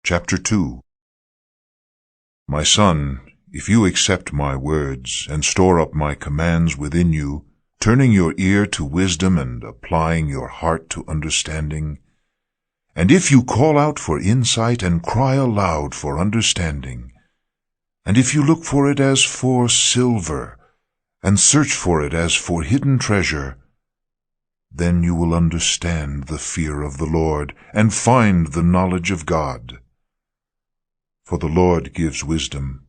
Chapter 2. My son, if you accept my words and store up my commands within you, turning your ear to wisdom and applying your heart to understanding, and if you call out for insight and cry aloud for understanding, and if you look for it as for silver and search for it as for hidden treasure, then you will understand the fear of the Lord and find the knowledge of God. For the Lord gives wisdom,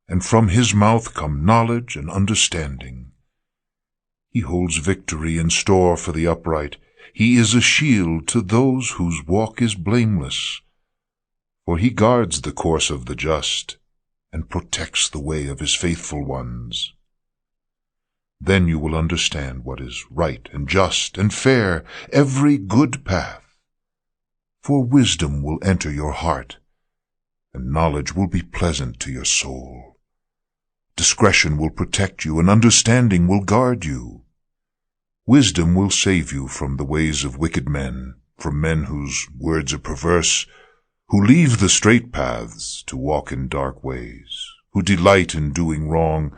and from his mouth come knowledge and understanding. He holds victory in store for the upright. He is a shield to those whose walk is blameless. For he guards the course of the just, and protects the way of his faithful ones. Then you will understand what is right and just and fair, every good path. For wisdom will enter your heart, and knowledge will be pleasant to your soul. Discretion will protect you, and understanding will guard you. Wisdom will save you from the ways of wicked men, from men whose words are perverse, who leave the straight paths to walk in dark ways, who delight in doing wrong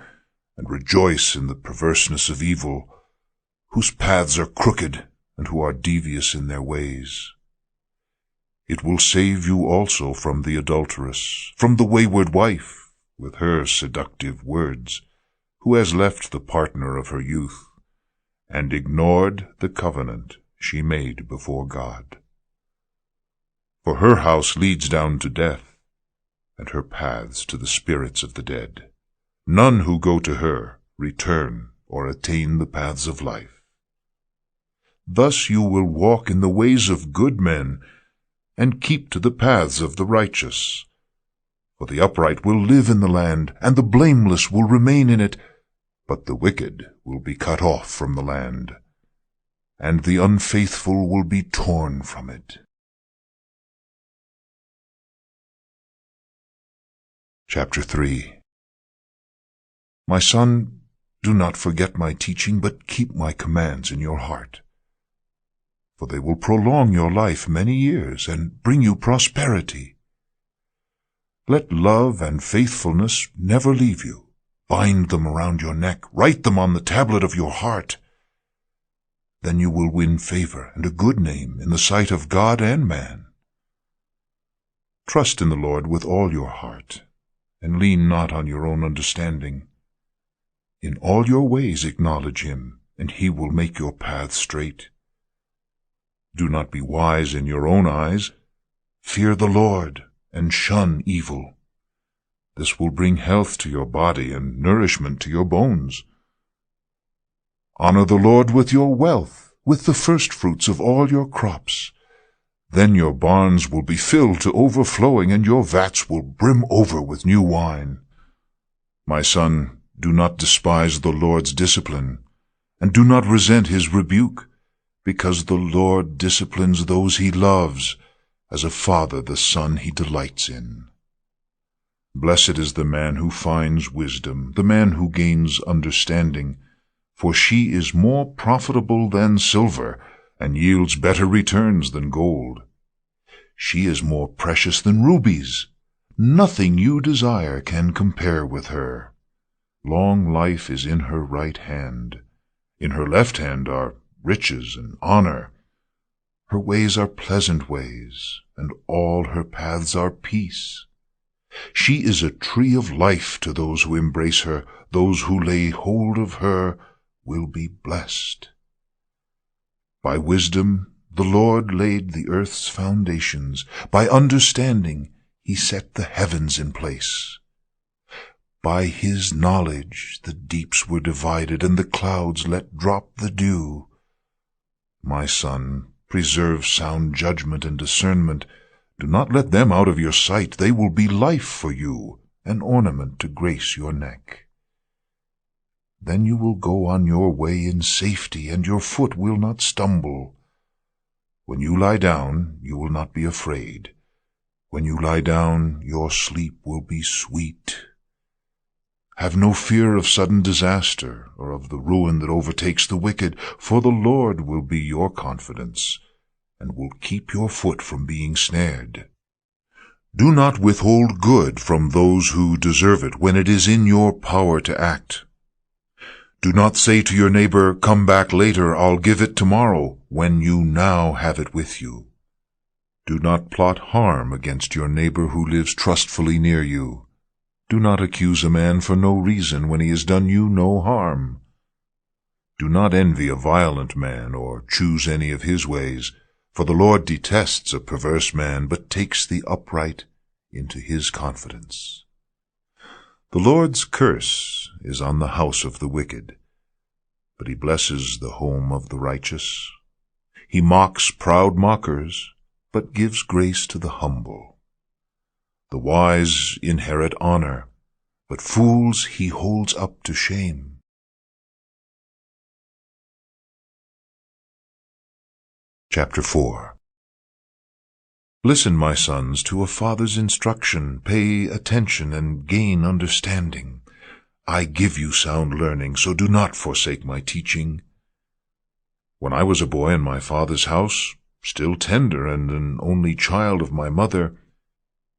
and rejoice in the perverseness of evil, whose paths are crooked and who are devious in their ways. It will save you also from the adulteress, from the wayward wife, with her seductive words, who has left the partner of her youth, and ignored the covenant she made before God. For her house leads down to death, and her paths to the spirits of the dead. None who go to her return or attain the paths of life. Thus you will walk in the ways of good men, and keep to the paths of the righteous. For the upright will live in the land, and the blameless will remain in it, but the wicked will be cut off from the land, and the unfaithful will be torn from it. Chapter 3. My son, do not forget my teaching, but keep my commands in your heart. For they will prolong your life many years and bring you prosperity. Let love and faithfulness never leave you. Bind them around your neck. Write them on the tablet of your heart. Then you will win favor and a good name in the sight of God and man. Trust in the Lord with all your heart, and lean not on your own understanding. In all your ways acknowledge him, and he will make your paths straight. Do not be wise in your own eyes. Fear the Lord, and shun evil. This will bring health to your body and nourishment to your bones. Honor the Lord with your wealth, with the firstfruits of all your crops. Then your barns will be filled to overflowing, and your vats will brim over with new wine. My son, do not despise the Lord's discipline, and do not resent his rebuke, because the Lord disciplines those he loves, as a father the son he delights in. Blessed is the man who finds wisdom, the man who gains understanding, for she is more profitable than silver, and yields better returns than gold. She is more precious than rubies. Nothing you desire can compare with her. Long life is in her right hand. In her left hand are riches and honor. Her ways are pleasant ways, and all her paths are peace. She is a tree of life to those who embrace her. Those who lay hold of her will be blessed. By wisdom the Lord laid the earth's foundations. By understanding he set the heavens in place. By his knowledge the deeps were divided, and the clouds let drop the dew. My son, preserve sound judgment and discernment. Do not let them out of your sight. They will be life for you, an ornament to grace your neck. Then you will go on your way in safety, and your foot will not stumble. When you lie down, you will not be afraid. When you lie down, your sleep will be sweet. Have no fear of sudden disaster, or of the ruin that overtakes the wicked, for the Lord will be your confidence, and will keep your foot from being snared. Do not withhold good from those who deserve it when it is in your power to act. Do not say to your neighbor, "Come back later, I'll give it tomorrow," when you now have it with you. Do not plot harm against your neighbor who lives trustfully near you. Do not accuse a man for no reason when he has done you no harm. Do not envy a violent man or choose any of his ways, for the Lord detests a perverse man, but takes the upright into his confidence. The Lord's curse is on the house of the wicked, but he blesses the home of the righteous. He mocks proud mockers, but gives grace to the humble. The wise inherit honor, but fools he holds up to shame. Chapter 4. Listen, my sons, to a father's instruction. Pay attention and gain understanding. I give you sound learning, so do not forsake my teaching. When I was a boy in my father's house, still tender and an only child of my mother,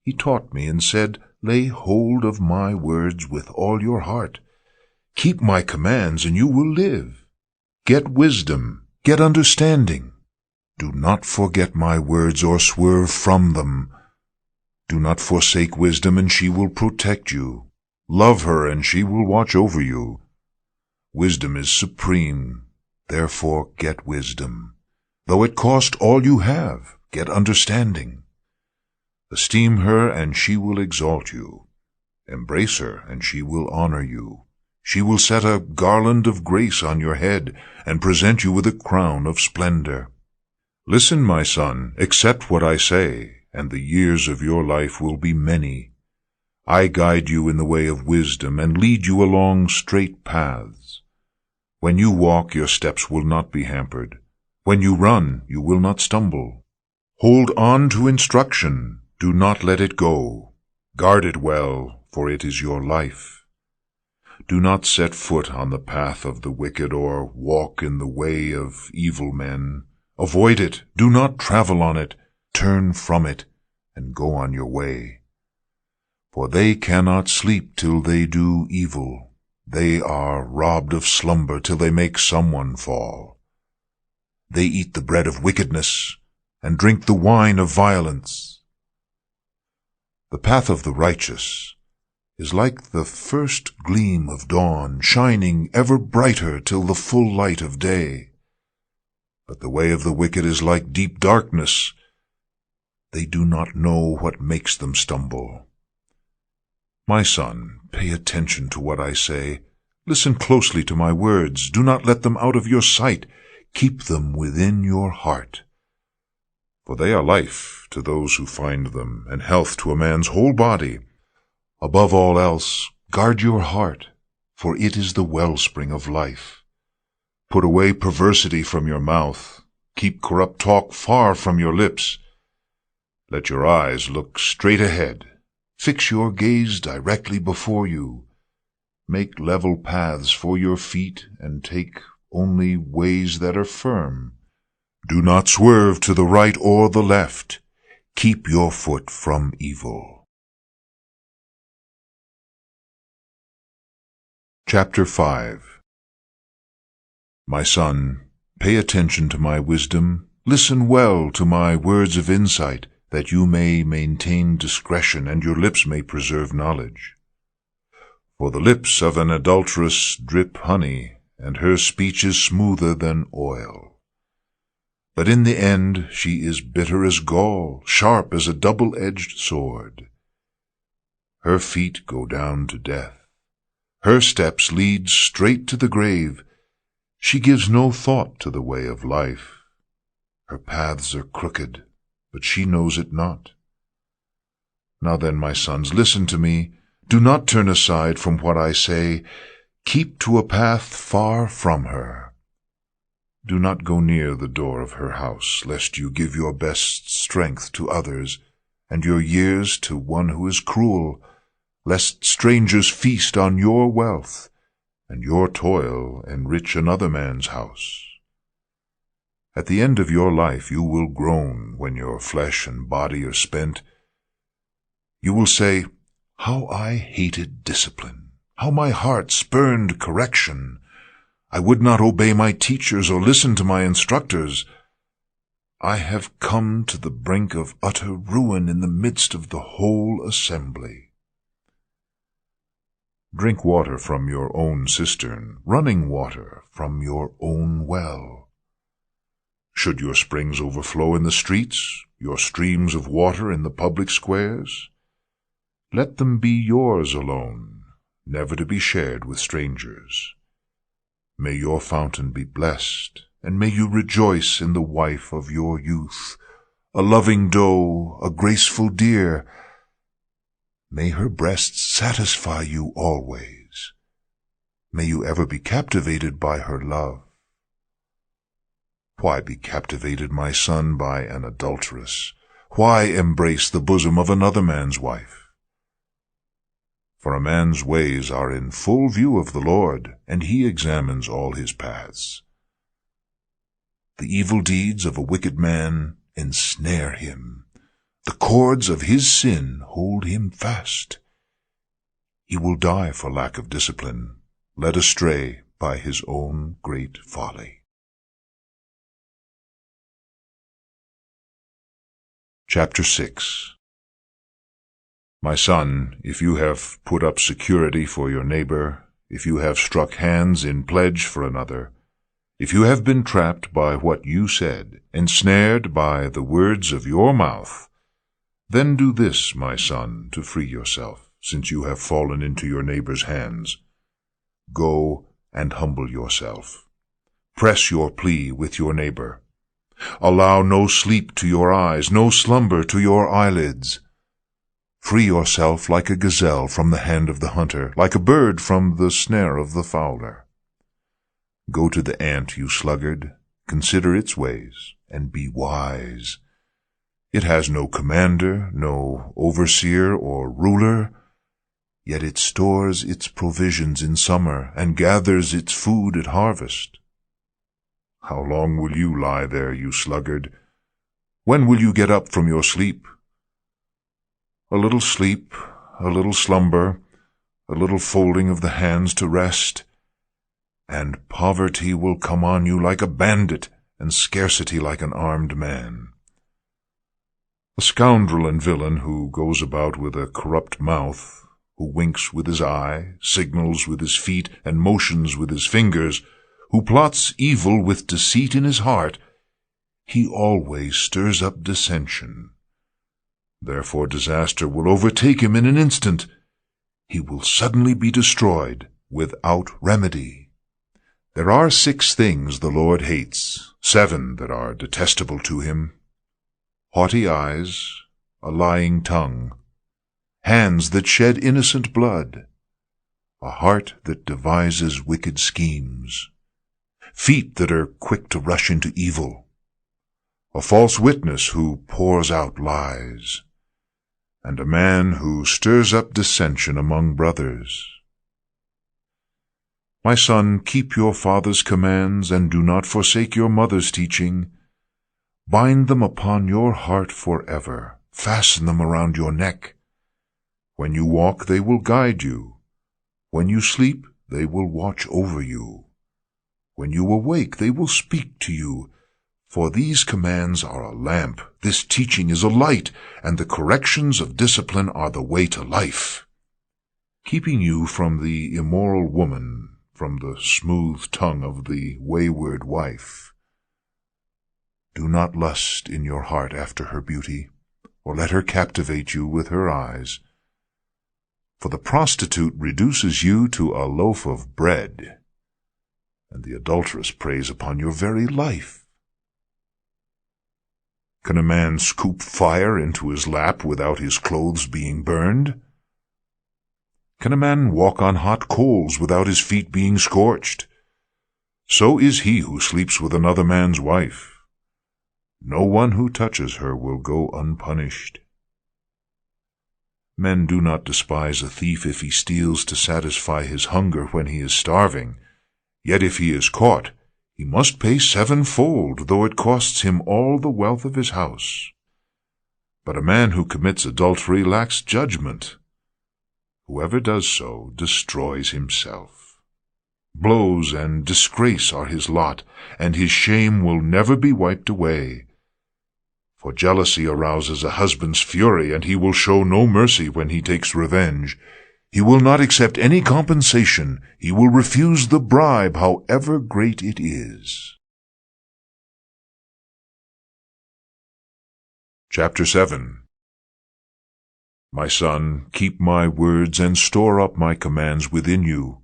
he taught me and said, "Lay hold of my words with all your heart. Keep my commands, and you will live. Get wisdom, get understanding. Do not forget my words or swerve from them. Do not forsake wisdom, and she will protect you. Love her, and she will watch over you. Wisdom is supreme, therefore get wisdom. Though it cost all you have, get understanding. Esteem her, and she will exalt you. Embrace her, and she will honor you. She will set a garland of grace on your head, and present you with a crown of splendor. Listen, my son, accept what I say, and the years of your life will be many. I guide you in the way of wisdom, and lead you along straight paths. When you walk, your steps will not be hampered. When you run, you will not stumble. Hold on to instruction. Do not let it go. Guard it well, for it is your life. Do not set foot on the path of the wicked, or walk in the way of evil men. Avoid it. Do not travel on it. Turn from it, and go on your way. For they cannot sleep till they do evil. They are robbed of slumber till they make someone fall. They eat the bread of wickedness, and drink the wine of violence. The path of the righteous is like the first gleam of dawn, shining ever brighter till the full light of day. But the way of the wicked is like deep darkness. They do not know what makes them stumble. My son, pay attention to what I say. Listen closely to my words. Do not let them out of your sight. Keep them within your heart. For they are life to those who find them, and health to a man's whole body. Above all else, guard your heart, for it is the wellspring of life. Put away perversity from your mouth. Keep corrupt talk far from your lips. Let your eyes look straight ahead. Fix your gaze directly before you. Make level paths for your feet, and take only ways that are firm. Do not swerve to the right or the left. Keep your foot from evil. Chapter 5. My son, pay attention to my wisdom. Listen well to my words of insight, that you may maintain discretion, and your lips may preserve knowledge. For the lips of an adulteress drip honey, and her speech is smoother than oil. But in the end she is bitter as gall, sharp as a double-edged sword. Her feet go down to death. Her steps lead straight to the grave. She gives no thought to the way of life. Her paths are crooked, but she knows it not. Now then, my sons, listen to me. Do not turn aside from what I say. Keep to a path far from her. Do not go near the door of her house, lest you give your best strength to others, and your years to one who is cruel, lest strangers feast on your wealth, and your toil enrich another man's house. At the end of your life you will groan when your flesh and body are spent. You will say, "How I hated discipline! How my heart spurned correction! I would not obey my teachers or listen to my instructors. I have come to the brink of utter ruin in the midst of the whole assembly." Drink water from your own cistern, running water from your own well. Should your springs overflow in the streets, your streams of water in the public squares? Let them be yours alone, never to be shared with strangers. May your fountain be blessed, and may you rejoice in the wife of your youth, a loving doe, a graceful deer. May her breasts satisfy you always. May you ever be captivated by her love. Why be captivated, my son, by an adulteress? Why embrace the bosom of another man's wife? For a man's ways are in full view of the Lord, and he examines all his paths. The evil deeds of a wicked man ensnare him. The cords of his sin hold him fast. He will die for lack of discipline, led astray by his own great folly. Chapter 6. My son, if you have put up security for your neighbor, if you have struck hands in pledge for another, if you have been trapped by what you said, ensnared by the words of your mouth, then do this, my son, to free yourself, since you have fallen into your neighbor's hands. Go and humble yourself. Press your plea with your neighbor. Allow no sleep to your eyes, no slumber to your eyelids. Free yourself like a gazelle from the hand of the hunter, like a bird from the snare of the fowler. Go to the ant, you sluggard, consider its ways, and be wise. It has no commander, no overseer or ruler, yet it stores its provisions in summer and gathers its food at harvest. How long will you lie there, you sluggard? When will you get up from your sleep? A little sleep, a little slumber, a little folding of the hands to rest, and poverty will come on you like a bandit, and scarcity like an armed man. A scoundrel and villain who goes about with a corrupt mouth, who winks with his eye, signals with his feet, and motions with his fingers, who plots evil with deceit in his heart, he always stirs up dissension. Therefore disaster will overtake him in an instant. He will suddenly be destroyed without remedy. There are 6 things the Lord hates, 7 that are detestable to him: haughty eyes, a lying tongue, hands that shed innocent blood, a heart that devises wicked schemes, feet that are quick to rush into evil, a false witness who pours out lies, and a man who stirs up dissension among brothers. My son, keep your father's commands, and do not forsake your mother's teaching. Bind them upon your heart forever. Fasten them around your neck. When you walk, they will guide you. When you sleep, they will watch over you. When you awake, they will speak to you. For these commands are a lamp, this teaching is a light, and the corrections of discipline are the way to life, keeping you from the immoral woman, from the smooth tongue of the wayward wife. Do not lust in your heart after her beauty, or let her captivate you with her eyes. For the prostitute reduces you to a loaf of bread, and the adulteress preys upon your very life. Can a man scoop fire into his lap without his clothes being burned? Can a man walk on hot coals without his feet being scorched? So is he who sleeps with another man's wife. No one who touches her will go unpunished. Men do not despise a thief if he steals to satisfy his hunger when he is starving. Yet if he is caught, he must pay 7-fold, though it costs him all the wealth of his house. But a man who commits adultery lacks judgment. Whoever does so destroys himself. Blows and disgrace are his lot, and his shame will never be wiped away. For jealousy arouses a husband's fury, and he will show no mercy when he takes revenge. He will not accept any compensation. He will refuse the bribe, however great it is. Chapter 7. My son, keep my words and store up my commands within you.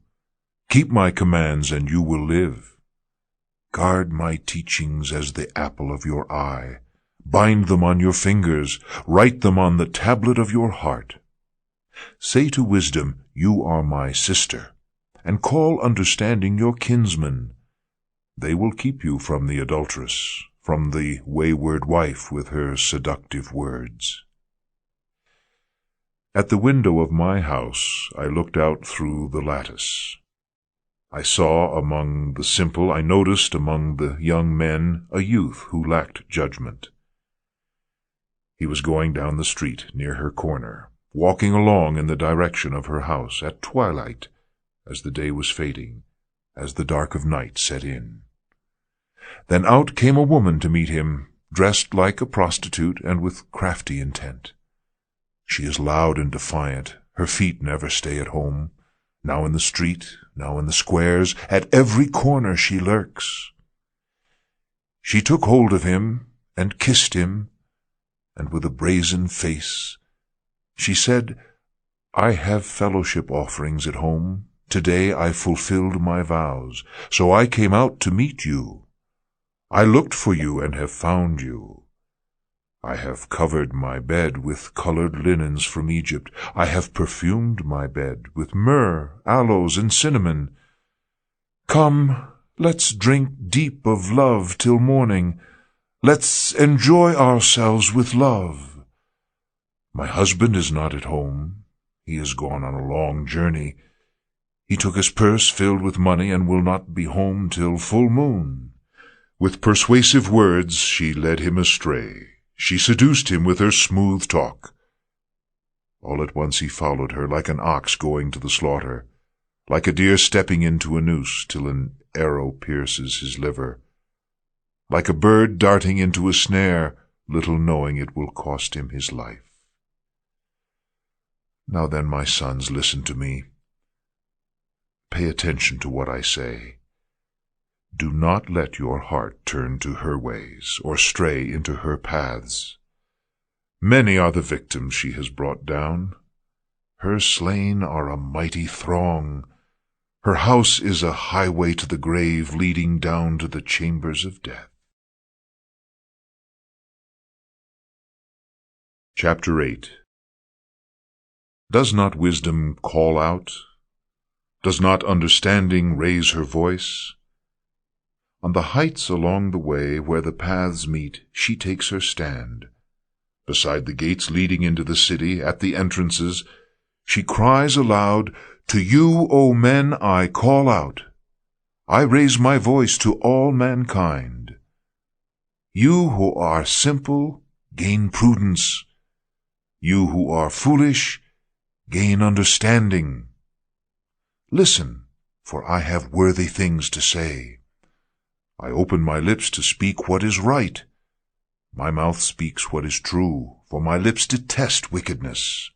Keep my commands, and you will live. Guard my teachings as the apple of your eye. Bind them on your fingers. Write them on the tablet of your heart. Say to wisdom, you are my sister, and call understanding your kinsman. They will keep you from the adulteress, from the wayward wife with her seductive words. At the window of my house I looked out through the lattice. I saw among the simple, I noticed among the young men a youth who lacked judgment. He was going down the street near her corner, walking along in the direction of her house at twilight, as the day was fading, as the dark of night set in. Then out came a woman to meet him, dressed like a prostitute and with crafty intent. She is loud and defiant. Her feet never stay at home. Now in the street, now in the squares, at every corner she lurks. She took hold of him and kissed him, and with a brazen face she said, I have fellowship offerings at home. Today I fulfilled my vows, so I came out to meet you. I looked for you and have found you. I have covered my bed with colored linens from Egypt. I have perfumed my bed with myrrh, aloes, and cinnamon. Come, let's drink deep of love till morning. Let's enjoy ourselves with love. My husband is not at home. He has gone on a long journey. He took his purse filled with money and will not be home till full moon. With persuasive words she led him astray. She seduced him with her smooth talk. All at once he followed her like an ox going to the slaughter, like a deer stepping into a noose till an arrow pierces his liver, like a bird darting into a snare, little knowing it will cost him his life. Now then, my sons, listen to me. Pay attention to what I say. Do not let your heart turn to her ways, or stray into her paths. Many are the victims she has brought down. Her slain are a mighty throng. Her house is a highway to the grave, leading down to the chambers of death. Chapter 8. Does not wisdom call out? Does not understanding raise her voice? On the heights along the way where the paths meet, she takes her stand. Beside the gates leading into the city, at the entrances, she cries aloud, To you, O men, I call out. I raise my voice to all mankind. You who are simple, gain prudence. You who are foolish, gain understanding. Listen, for I have worthy things to say. I open my lips to speak what is right. My mouth speaks what is true, for my lips detest wickedness.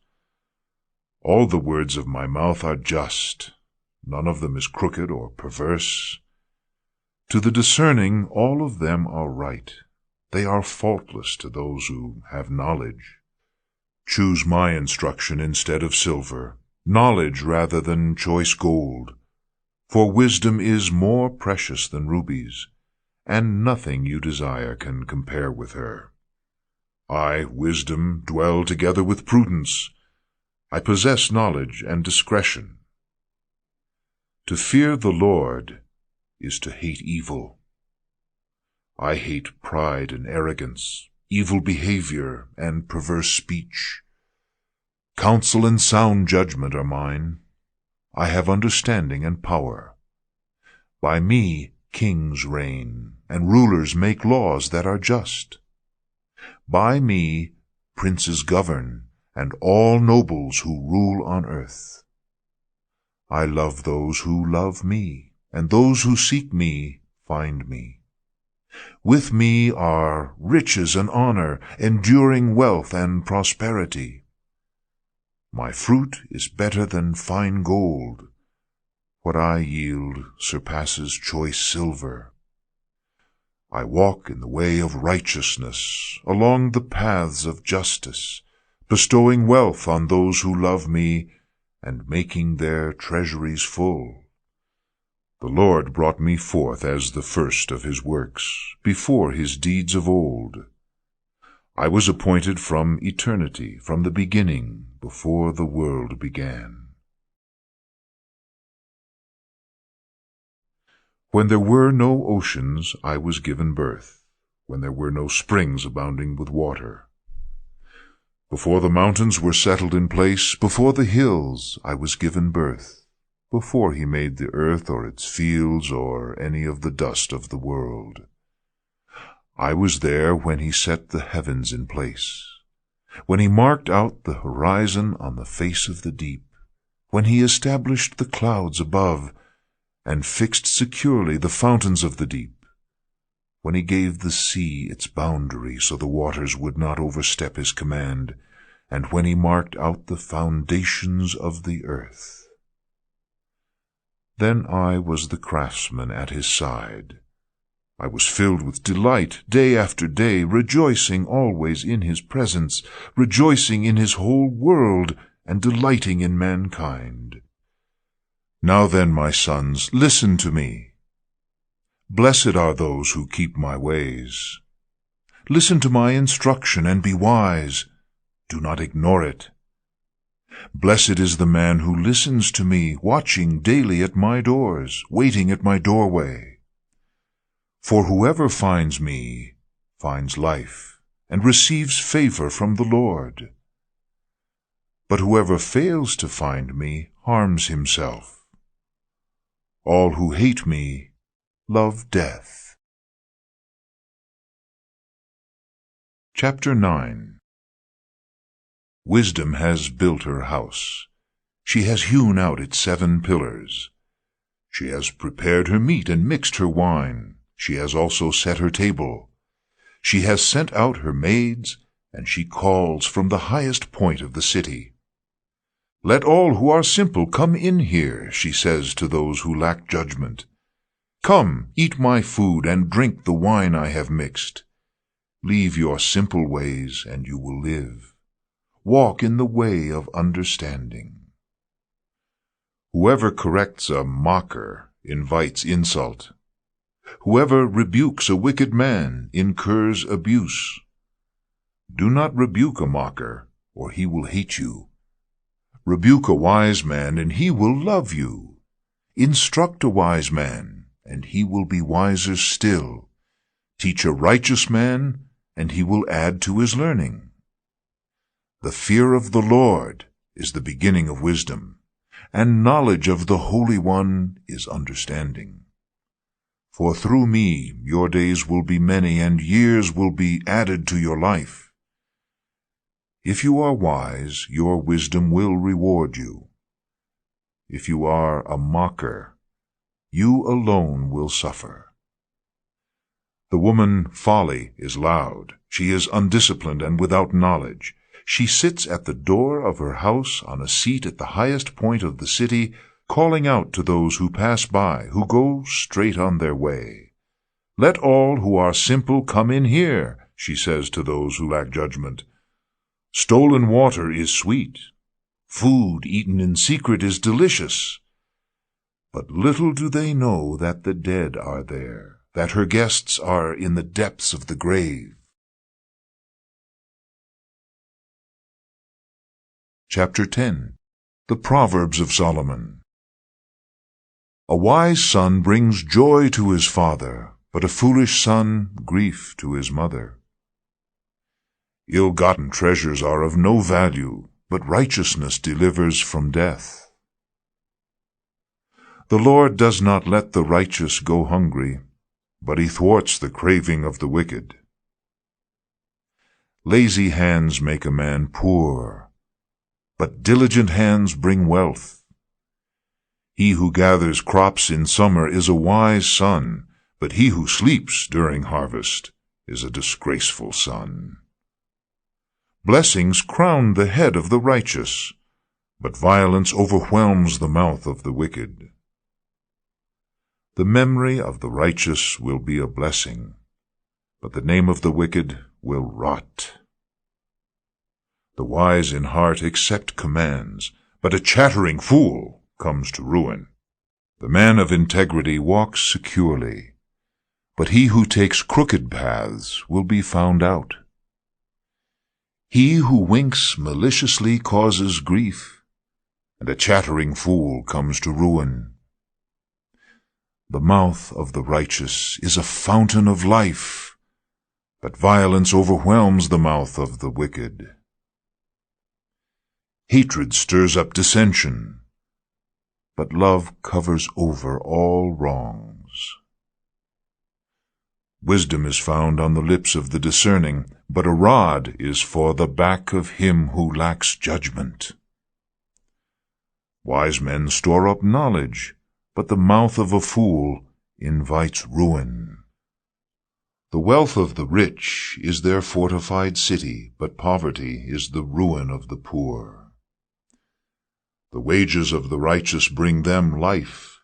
All the words of my mouth are just. None of them is crooked or perverse. To the discerning, all of them are right. They are faultless to those who have knowledge. Choose my instruction instead of silver, knowledge rather than choice gold. For wisdom is more precious than rubies, and nothing you desire can compare with her. I, wisdom, dwell together with prudence. I possess knowledge and discretion. To fear the Lord is to hate evil. I hate pride and arrogance, evil behavior and perverse speech. Counsel and sound judgment are mine. I have understanding and power. By me kings reign, and rulers make laws that are just. By me princes govern, and all nobles who rule on earth. I love those who love me, and those who seek me find me. With me are riches and honor, enduring wealth and prosperity. My fruit is better than fine gold. What I yield surpasses choice silver. I walk in the way of righteousness, along the paths of justice, bestowing wealth on those who love me, and making their treasuries full. The Lord brought me forth as the first of his works, before his deeds of old. I was appointed from eternity, from the beginning, before the world began. When there were no oceans, I was given birth, when there were no springs abounding with water. Before the mountains were settled in place, before the hills, I was given birth, before he made the earth or its fields or any of the dust of the world. I was there when he set the heavens in place, when he marked out the horizon on the face of the deep, when he established the clouds above, and fixed securely the fountains of the deep, when he gave the sea its boundary so the waters would not overstep his command, and when he marked out the foundations of the earth. Then I was the craftsman at his side. I was filled with delight day after day, rejoicing always in his presence, rejoicing in his whole world, and delighting in mankind. Now then, my sons, listen to me. Blessed are those who keep my ways. Listen to my instruction and be wise. Do not ignore it. Blessed is the man who listens to me, watching daily at my doors, waiting at my doorway. For whoever finds me finds life, and receives favor from the Lord. But whoever fails to find me harms himself. All who hate me love death. Chapter 9. Wisdom has built her house. She has hewn out its 7 pillars. She has prepared her meat and mixed her wine. She has also set her table. She has sent out her maids, and she calls from the highest point of the city. Let all who are simple come in here, she says to those who lack judgment. Come, eat my food and drink the wine I have mixed. Leave your simple ways, and you will live. Walk in the way of understanding. Whoever corrects a mocker invites insult. Whoever rebukes a wicked man incurs abuse. Do not rebuke a mocker, or he will hate you. Rebuke a wise man, and he will love you. Instruct a wise man, and he will be wiser still. Teach a righteous man, and he will add to his learning. The fear of the Lord is the beginning of wisdom, and knowledge of the Holy One is understanding. For through me your days will be many, and years will be added to your life. If you are wise, your wisdom will reward you. If you are a mocker, you alone will suffer. The woman Folly is loud. She is undisciplined and without knowledge. She sits at the door of her house on a seat at the highest point of the city, calling out to those who pass by, who go straight on their way. Let all who are simple come in here, she says to those who lack judgment. Stolen water is sweet. Food eaten in secret is delicious. But little do they know that the dead are there, that her guests are in the depths of the grave. Chapter 10. The Proverbs of Solomon. A wise son brings joy to his father, but a foolish son grief to his mother. Ill-gotten treasures are of no value, but righteousness delivers from death. The Lord does not let the righteous go hungry, but he thwarts the craving of the wicked. Lazy hands make a man poor, but diligent hands bring wealth. He who gathers crops in summer is a wise son, but he who sleeps during harvest is a disgraceful son. Blessings crown the head of the righteous, but violence overwhelms the mouth of the wicked. The memory of the righteous will be a blessing, but the name of the wicked will rot. The wise in heart accept commands, but a chattering fool comes to ruin. The man of integrity walks securely, but he who takes crooked paths will be found out. He who winks maliciously causes grief, and a chattering fool comes to ruin. The mouth of the righteous is a fountain of life, but violence overwhelms the mouth of the wicked. Hatred stirs up dissension, but love covers over all wrongs. Wisdom is found on the lips of the discerning, but a rod is for the back of him who lacks judgment. Wise men store up knowledge, but the mouth of a fool invites ruin. The wealth of the rich is their fortified city, but poverty is the ruin of the poor. The wages of the righteous bring them life,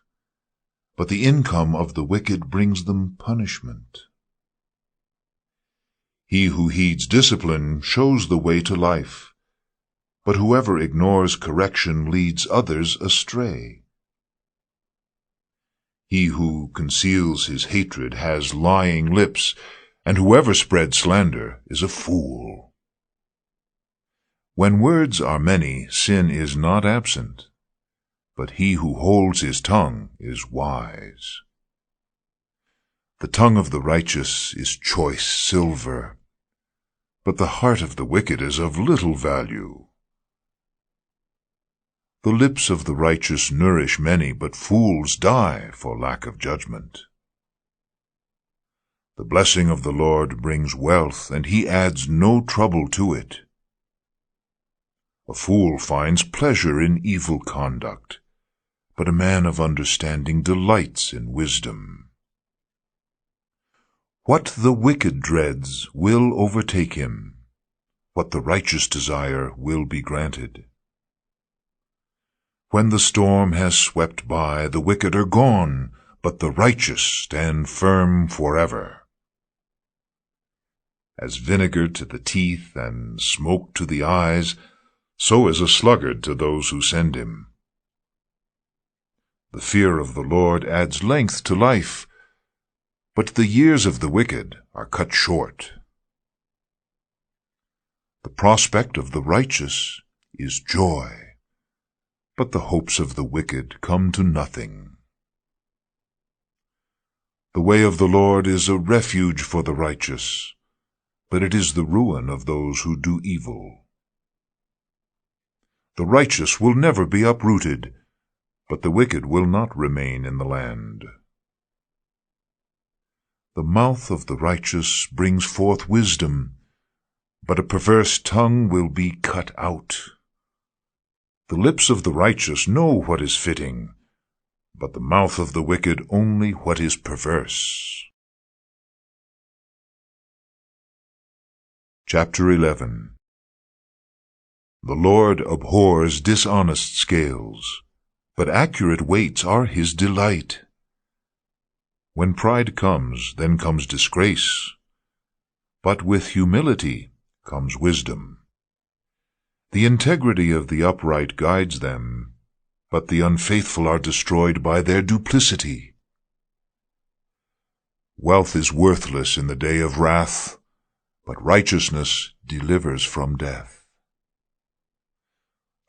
but the income of the wicked brings them punishment. He who heeds discipline shows the way to life, but whoever ignores correction leads others astray. He who conceals his hatred has lying lips, and whoever spreads slander is a fool. When words are many, sin is not absent, but he who holds his tongue is wise. The tongue of the righteous is choice silver, but the heart of the wicked is of little value. The lips of the righteous nourish many, but fools die for lack of judgment. The blessing of the Lord brings wealth, and he adds no trouble to it. A fool finds pleasure in evil conduct, but a man of understanding delights in wisdom. What the wicked dreads will overtake him. What the righteous desire will be granted. When the storm has swept by, the wicked are gone, but the righteous stand firm forever. As vinegar to the teeth and smoke to the eyes, so is a sluggard to those who send him. The fear of the Lord adds length to life, but the years of the wicked are cut short. The prospect of the righteous is joy, but the hopes of the wicked come to nothing. The way of the Lord is a refuge for the righteous, but it is the ruin of those who do evil. The righteous will never be uprooted, but the wicked will not remain in the land. The mouth of the righteous brings forth wisdom, but a perverse tongue will be cut out. The lips of the righteous know what is fitting, but the mouth of the wicked only what is perverse. Chapter 11. The Lord abhors dishonest scales, but accurate weights are his delight. When pride comes, then comes disgrace, but with humility comes wisdom. The integrity of the upright guides them, but the unfaithful are destroyed by their duplicity. Wealth is worthless in the day of wrath, but righteousness delivers from death.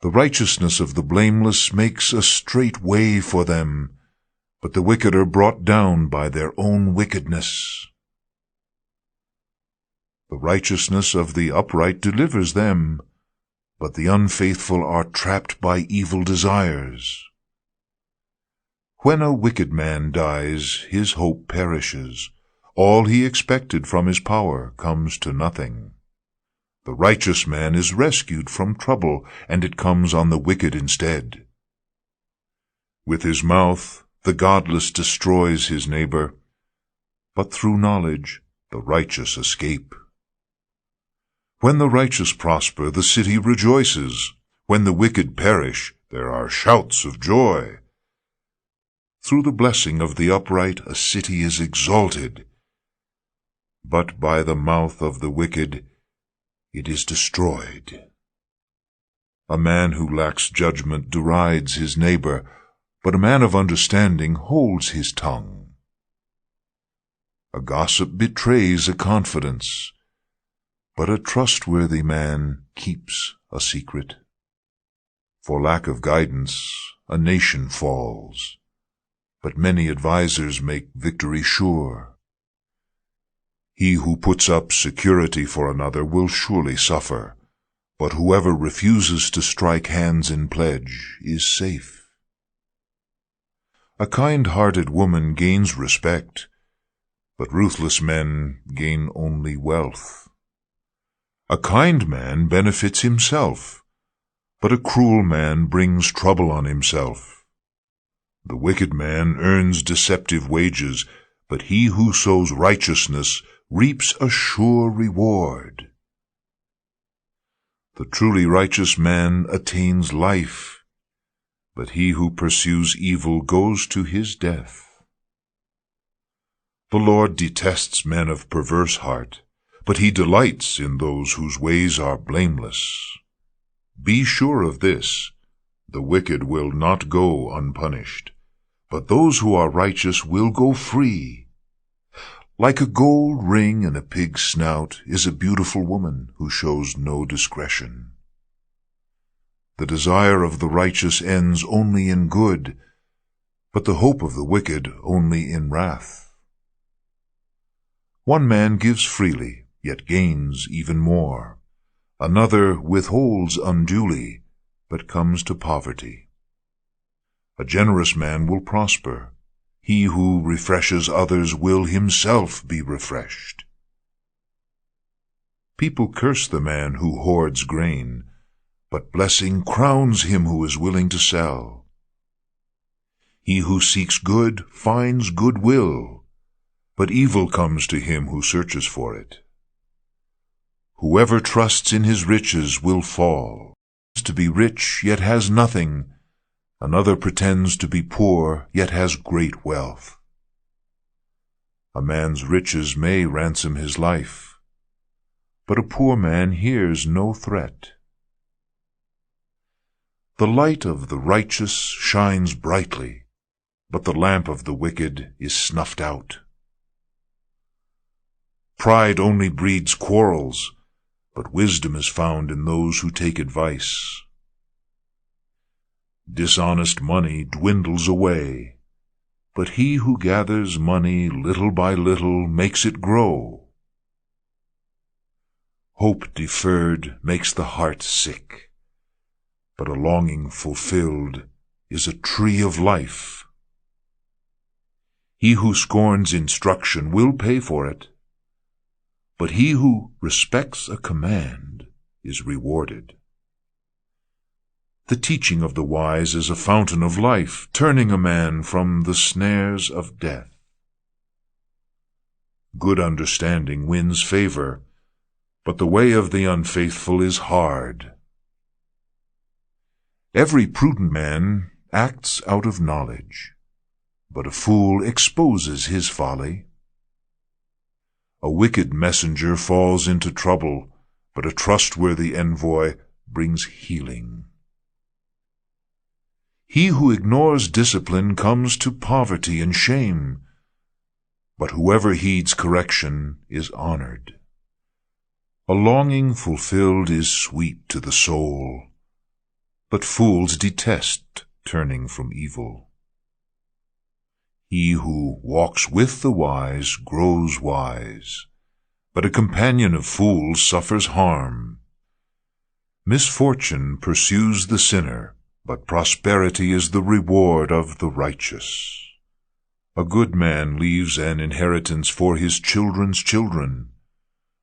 The righteousness of the blameless makes a straight way for them, but the wicked are brought down by their own wickedness. The righteousness of the upright delivers them, but the unfaithful are trapped by evil desires. When a wicked man dies, his hope perishes. All he expected from his power comes to nothing. The righteous man is rescued from trouble, and it comes on the wicked instead. With his mouth the godless destroys his neighbor, but through knowledge the righteous escape. When the righteous prosper, the city rejoices. When the wicked perish, there are shouts of joy. Through the blessing of the upright, a city is exalted, but by the mouth of the wicked it is destroyed. A man who lacks judgment derides his neighbor, but a man of understanding holds his tongue. A gossip betrays a confidence, but a trustworthy man keeps a secret. For lack of guidance, a nation falls, but many advisers make victory sure. He who puts up security for another will surely suffer, but whoever refuses to strike hands in pledge is safe. A kind-hearted woman gains respect, but ruthless men gain only wealth. A kind man benefits himself, but a cruel man brings trouble on himself. The wicked man earns deceptive wages, but he who sows righteousness reaps a sure reward. The truly righteous man attains life, but he who pursues evil goes to his death. The Lord detests men of perverse heart, but he delights in those whose ways are blameless. Be sure of this, the wicked will not go unpunished, but those who are righteous will go free. Like a gold ring in a pig's snout is a beautiful woman who shows no discretion. The desire of the righteous ends only in good, but the hope of the wicked only in wrath. One man gives freely, yet gains even more. Another withholds unduly, but comes to poverty. A generous man will prosper. He who refreshes others will himself be refreshed. People curse the man who hoards grain, but blessing crowns him who is willing to sell. He who seeks good finds goodwill, but evil comes to him who searches for it. Whoever trusts in his riches will fall. To be rich, yet has nothing. Another pretends to be poor, yet has great wealth. A man's riches may ransom his life, but a poor man hears no threat. The light of the righteous shines brightly, but the lamp of the wicked is snuffed out. Pride only breeds quarrels, but wisdom is found in those who take advice. Dishonest money dwindles away, but he who gathers money little by little makes it grow. Hope deferred makes the heart sick, but a longing fulfilled is a tree of life. He who scorns instruction will pay for it, but he who respects a command is rewarded. The teaching of the wise is a fountain of life, turning a man from the snares of death. Good understanding wins favor, but the way of the unfaithful is hard. Every prudent man acts out of knowledge, but a fool exposes his folly. A wicked messenger falls into trouble, but a trustworthy envoy brings healing. He who ignores discipline comes to poverty and shame, but whoever heeds correction is honored. A longing fulfilled is sweet to the soul, but fools detest turning from evil. He who walks with the wise grows wise, but a companion of fools suffers harm. Misfortune pursues the sinner, but prosperity is the reward of the righteous. A good man leaves an inheritance for his children's children,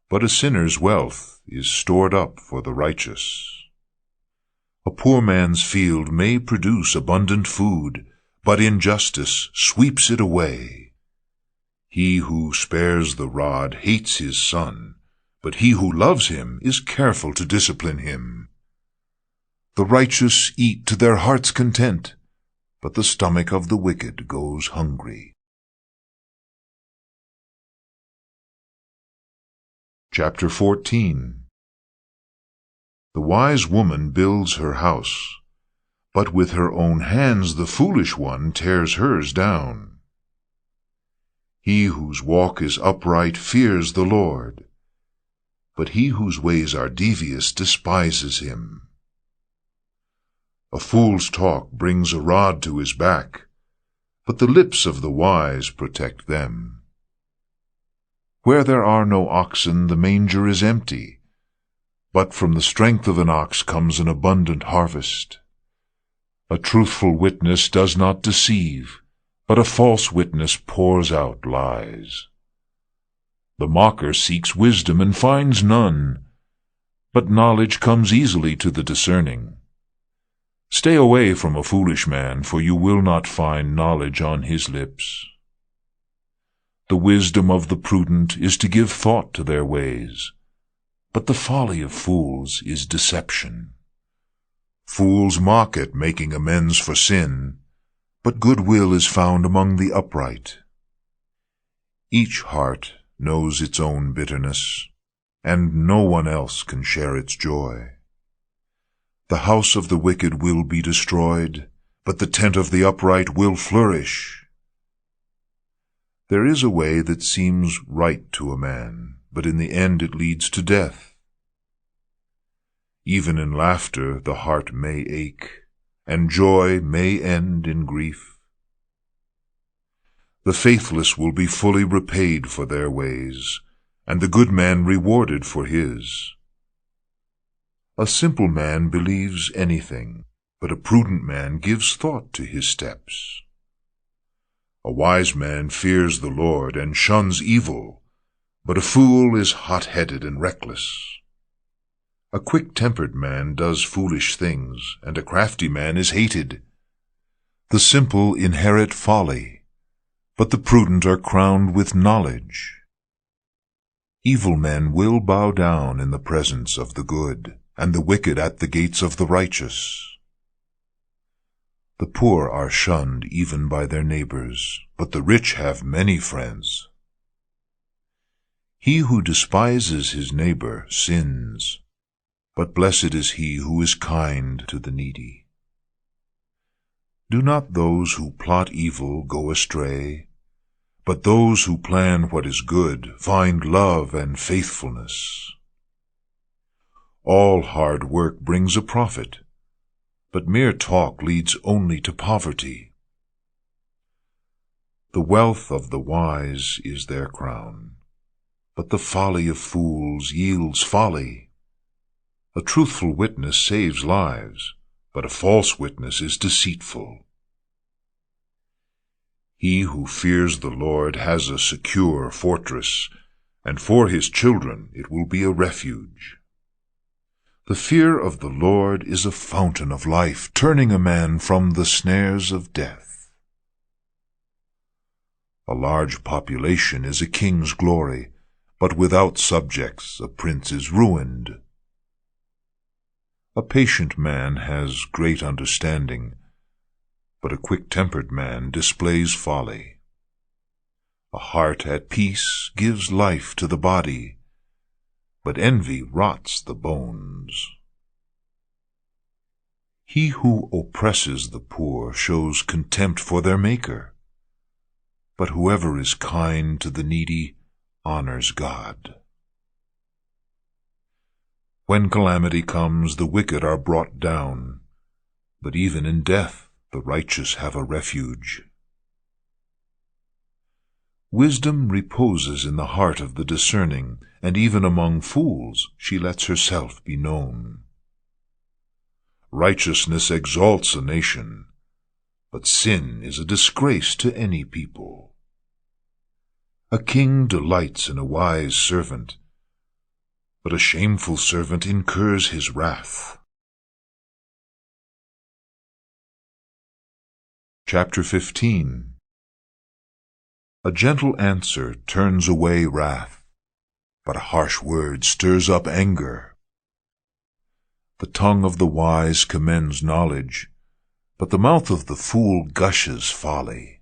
but a sinner's wealth is stored up for the righteous. A poor man's field may produce abundant food, but injustice sweeps it away. He who spares the rod hates his son, but he who loves him is careful to discipline him. The righteous eat to their heart's content, but the stomach of the wicked goes hungry. Chapter 14. The wise woman builds her house, but with her own hands the foolish one tears hers down. He whose walk is upright fears the Lord, but he whose ways are devious despises him. A fool's talk brings a rod to his back, but the lips of the wise protect them. Where there are no oxen, the manger is empty, but from the strength of an ox comes an abundant harvest. A truthful witness does not deceive, but a false witness pours out lies. The mocker seeks wisdom and finds none, but knowledge comes easily to the discerning. Stay away from a foolish man, for you will not find knowledge on his lips. The wisdom of the prudent is to give thought to their ways, but the folly of fools is deception. Fools mock at making amends for sin, but goodwill is found among the upright. Each heart knows its own bitterness, and no one else can share its joy. The house of the wicked will be destroyed, but the tent of the upright will flourish. There is a way that seems right to a man, but in the end it leads to death. Even in laughter the heart may ache, and joy may end in grief. The faithless will be fully repaid for their ways, and the good man rewarded for his. A simple man believes anything, but a prudent man gives thought to his steps. A wise man fears the Lord and shuns evil, but a fool is hot-headed and reckless. A quick-tempered man does foolish things, and a crafty man is hated. The simple inherit folly, but the prudent are crowned with knowledge. Evil men will bow down in the presence of the good, and the wicked at the gates of the righteous. The poor are shunned even by their neighbors, but the rich have many friends. He who despises his neighbor sins, but blessed is he who is kind to the needy. Do not those who plot evil go astray, but those who plan what is good find love and faithfulness. All hard work brings a profit, but mere talk leads only to poverty. The wealth of the wise is their crown, but the folly of fools yields folly. A truthful witness saves lives, but a false witness is deceitful. He who fears the Lord has a secure fortress, and for his children it will be a refuge. The fear of the Lord is a fountain of life, turning a man from the snares of death. A large population is a king's glory, but without subjects a prince is ruined. A patient man has great understanding, but a quick-tempered man displays folly. A heart at peace gives life to the body, but envy rots the bones. He who oppresses the poor shows contempt for their Maker, but whoever is kind to the needy honors God. When calamity comes, the wicked are brought down, but even in death the righteous have a refuge. Wisdom reposes in the heart of the discerning, and even among fools she lets herself be known. Righteousness exalts a nation, but sin is a disgrace to any people. A king delights in a wise servant, but a shameful servant incurs his wrath. Chapter 15. A gentle answer turns away wrath, but a harsh word stirs up anger. The tongue of the wise commends knowledge, but the mouth of the fool gushes folly.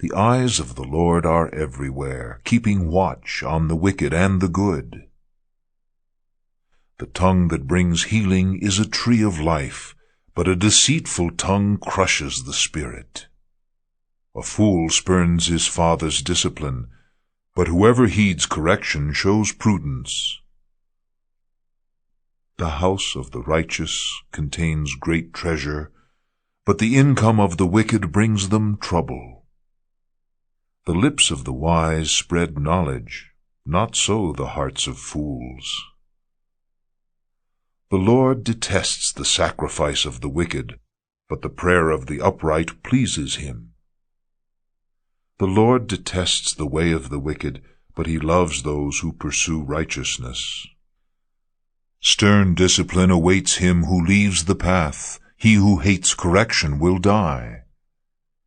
The eyes of the Lord are everywhere, keeping watch on the wicked and the good. The tongue that brings healing is a tree of life, but a deceitful tongue crushes the spirit. A fool spurns his father's discipline, but whoever heeds correction shows prudence. The house of the righteous contains great treasure, but the income of the wicked brings them trouble. The lips of the wise spread knowledge, not so the hearts of fools. The Lord detests the sacrifice of the wicked, but the prayer of the upright pleases him. The Lord detests the way of the wicked, but he loves those who pursue righteousness. Stern discipline awaits him who leaves the path. He who hates correction will die.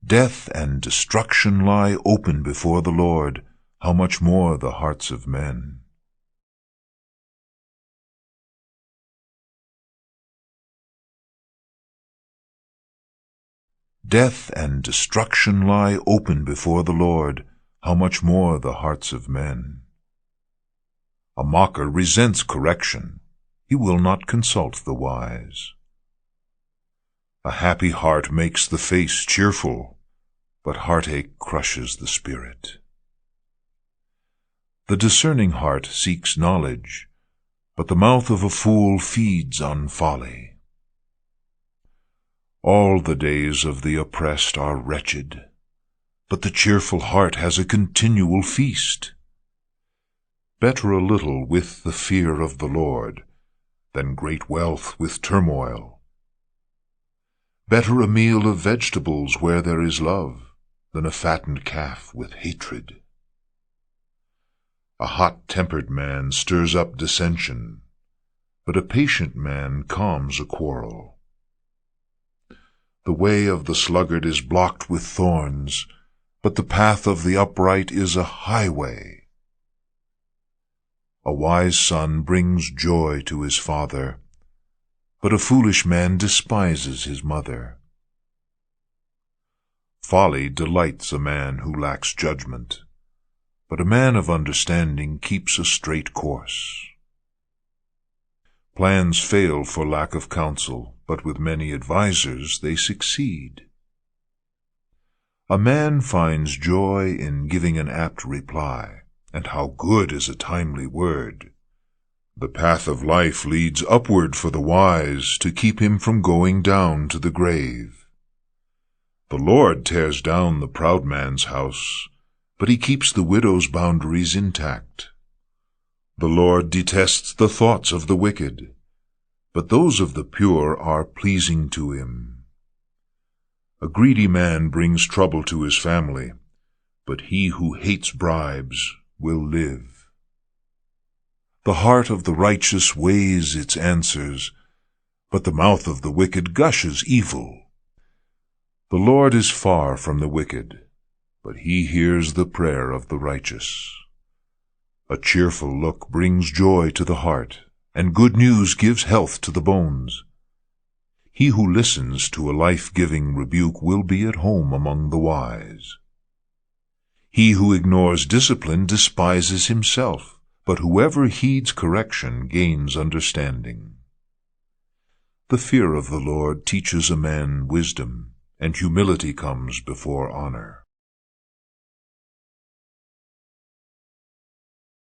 Death and destruction lie open before the Lord. How much more the hearts of men? Death and destruction lie open before the Lord. How much more the hearts of men? A mocker resents correction. He will not consult the wise. A happy heart makes the face cheerful, but heartache crushes the spirit. The discerning heart seeks knowledge, but the mouth of a fool feeds on folly. All the days of the oppressed are wretched, but the cheerful heart has a continual feast. Better a little with the fear of the Lord than great wealth with turmoil. Better a meal of vegetables where there is love than a fattened calf with hatred. A hot-tempered man stirs up dissension, but a patient man calms a quarrel. The way of the sluggard is blocked with thorns, but the path of the upright is a highway. A wise son brings joy to his father, but a foolish man despises his mother. Folly delights a man who lacks judgment, but a man of understanding keeps a straight course. Plans fail for lack of counsel, but with many advisers they succeed. A man finds joy in giving an apt reply, and how good is a timely word! The path of life leads upward for the wise to keep him from going down to the grave. The Lord tears down the proud man's house, but he keeps the widow's boundaries intact. The Lord detests the thoughts of the wicked, but those of the pure are pleasing to him. A greedy man brings trouble to his family, but he who hates bribes will live. The heart of the righteous weighs its answers, but the mouth of the wicked gushes evil. The Lord is far from the wicked, but he hears the prayer of the righteous. A cheerful look brings joy to the heart, and good news gives health to the bones. He who listens to a life-giving rebuke will be at home among the wise. He who ignores discipline despises himself, but whoever heeds correction gains understanding. The fear of the Lord teaches a man wisdom, and humility comes before honor.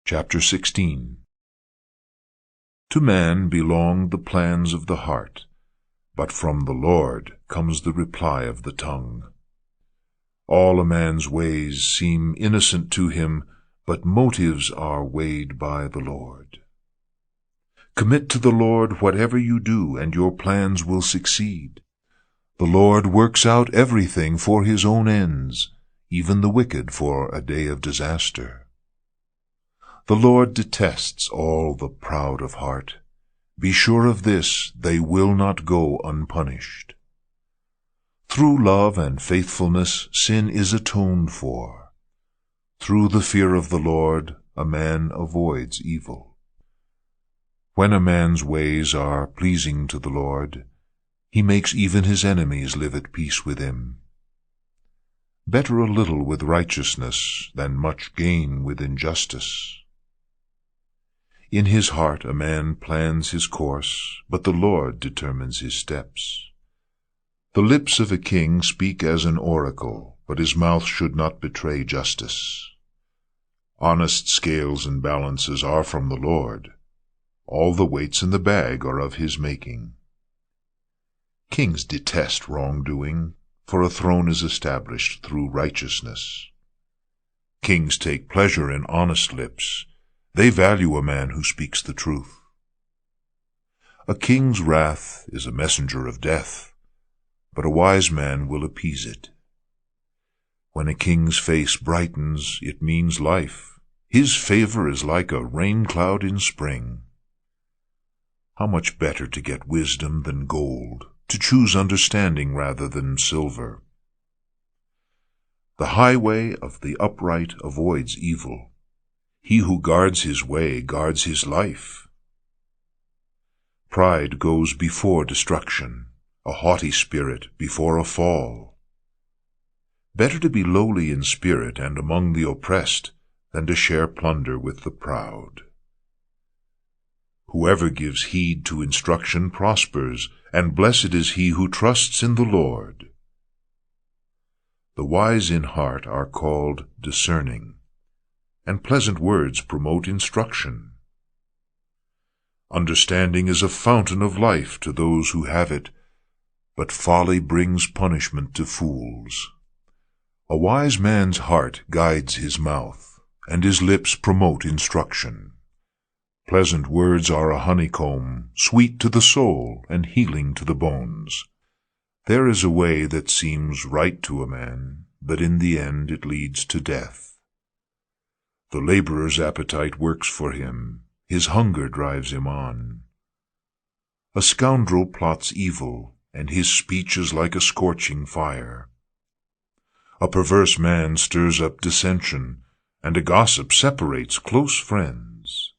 Chapter 16. To man belong the plans of the heart, but from the Lord comes the reply of the tongue. All a man's ways seem innocent to him, but motives are weighed by the Lord. Commit to the Lord whatever you do, and your plans will succeed. The Lord works out everything for his own ends, even the wicked for a day of disaster. The Lord detests all the proud of heart. Be sure of this, they will not go unpunished. Through love and faithfulness sin is atoned for. Through the fear of the Lord a man avoids evil. When a man's ways are pleasing to the Lord, he makes even his enemies live at peace with him. Better a little with righteousness than much gain with injustice. In his heart a man plans his course, but the Lord determines his steps. The lips of a king speak as an oracle, but his mouth should not betray justice. Honest scales and balances are from the Lord. All the weights in the bag are of his making. Kings detest wrongdoing, for a throne is established through righteousness. Kings take pleasure in honest lips. They value a man who speaks the truth. A king's wrath is a messenger of death, but a wise man will appease it. When a king's face brightens, it means life. His favor is like a rain cloud in spring. How much better to get wisdom than gold, to choose understanding rather than silver. The highway of the upright avoids evil. He who guards his way guards his life. Pride goes before destruction, a haughty spirit before a fall. Better to be lowly in spirit and among the oppressed than to share plunder with the proud. Whoever gives heed to instruction prospers, and blessed is he who trusts in the Lord. The wise in heart are called discerning, and pleasant words promote instruction. Understanding is a fountain of life to those who have it, but folly brings punishment to fools. A wise man's heart guides his mouth, and his lips promote instruction. Pleasant words are a honeycomb, sweet to the soul and healing to the bones. There is a way that seems right to a man, but in the end it leads to death. The laborer's appetite works for him, his hunger drives him on. A scoundrel plots evil, and his speech is like a scorching fire. A perverse man stirs up dissension, and a gossip separates close friends.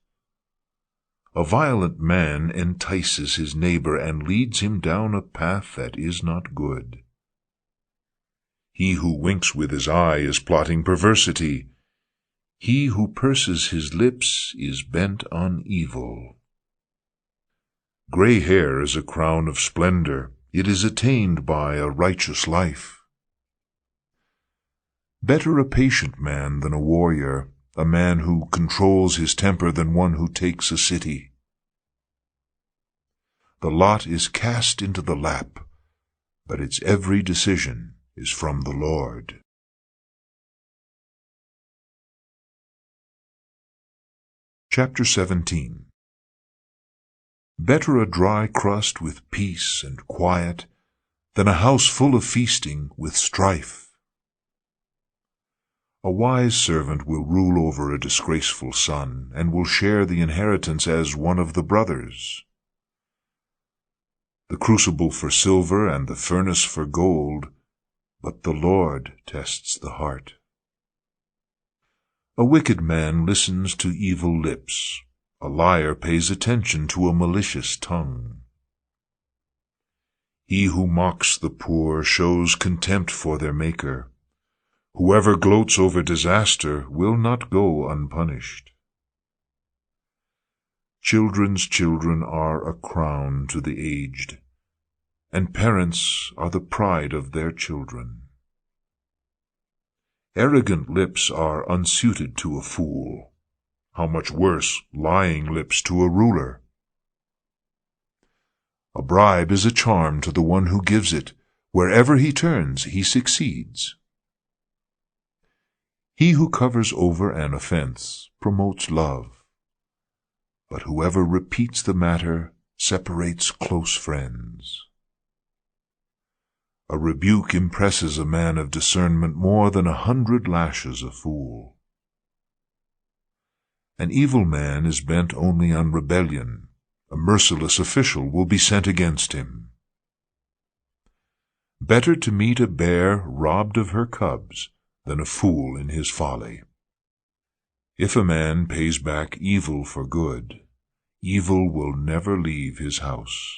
A violent man entices his neighbor and leads him down a path that is not good. He who winks with his eye is plotting perversity. He who purses his lips is bent on evil. Gray hair is a crown of splendor. It is attained by a righteous life. Better a patient man than a warrior, a man who controls his temper than one who takes a city. The lot is cast into the lap, but its every decision is from the Lord. Chapter 17. Better a dry crust with peace and quiet than a house full of feasting with strife. A wise servant will rule over a disgraceful son, and will share the inheritance as one of the brothers. The crucible for silver and the furnace for gold, but the Lord tests the heart. A wicked man listens to evil lips. A liar pays attention to a malicious tongue. He who mocks the poor shows contempt for their Maker. Whoever gloats over disaster will not go unpunished. Children's children are a crown to the aged, and parents are the pride of their children. Arrogant lips are unsuited to a fool. How much worse lying lips to a ruler. A bribe is a charm to the one who gives it. Wherever he turns, he succeeds. He who covers over an offense promotes love, but whoever repeats the matter separates close friends. A rebuke impresses a man of discernment more than 100 lashes a fool. An evil man is bent only on rebellion. A merciless official will be sent against him. Better to meet a bear robbed of her cubs than a fool in his folly. If a man pays back evil for good, evil will never leave his house.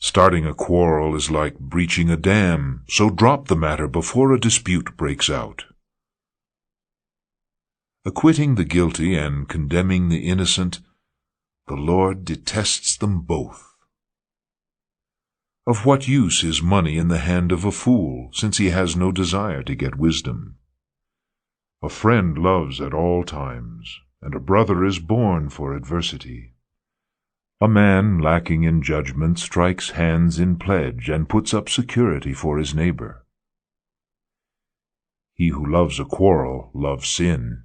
Starting a quarrel is like breaching a dam, so drop the matter before a dispute breaks out. Acquitting the guilty and condemning the innocent, the Lord detests them both. Of what use is money in the hand of a fool, since he has no desire to get wisdom? A friend loves at all times, and a brother is born for adversity. A man lacking in judgment strikes hands in pledge and puts up security for his neighbor. He who loves a quarrel loves sin.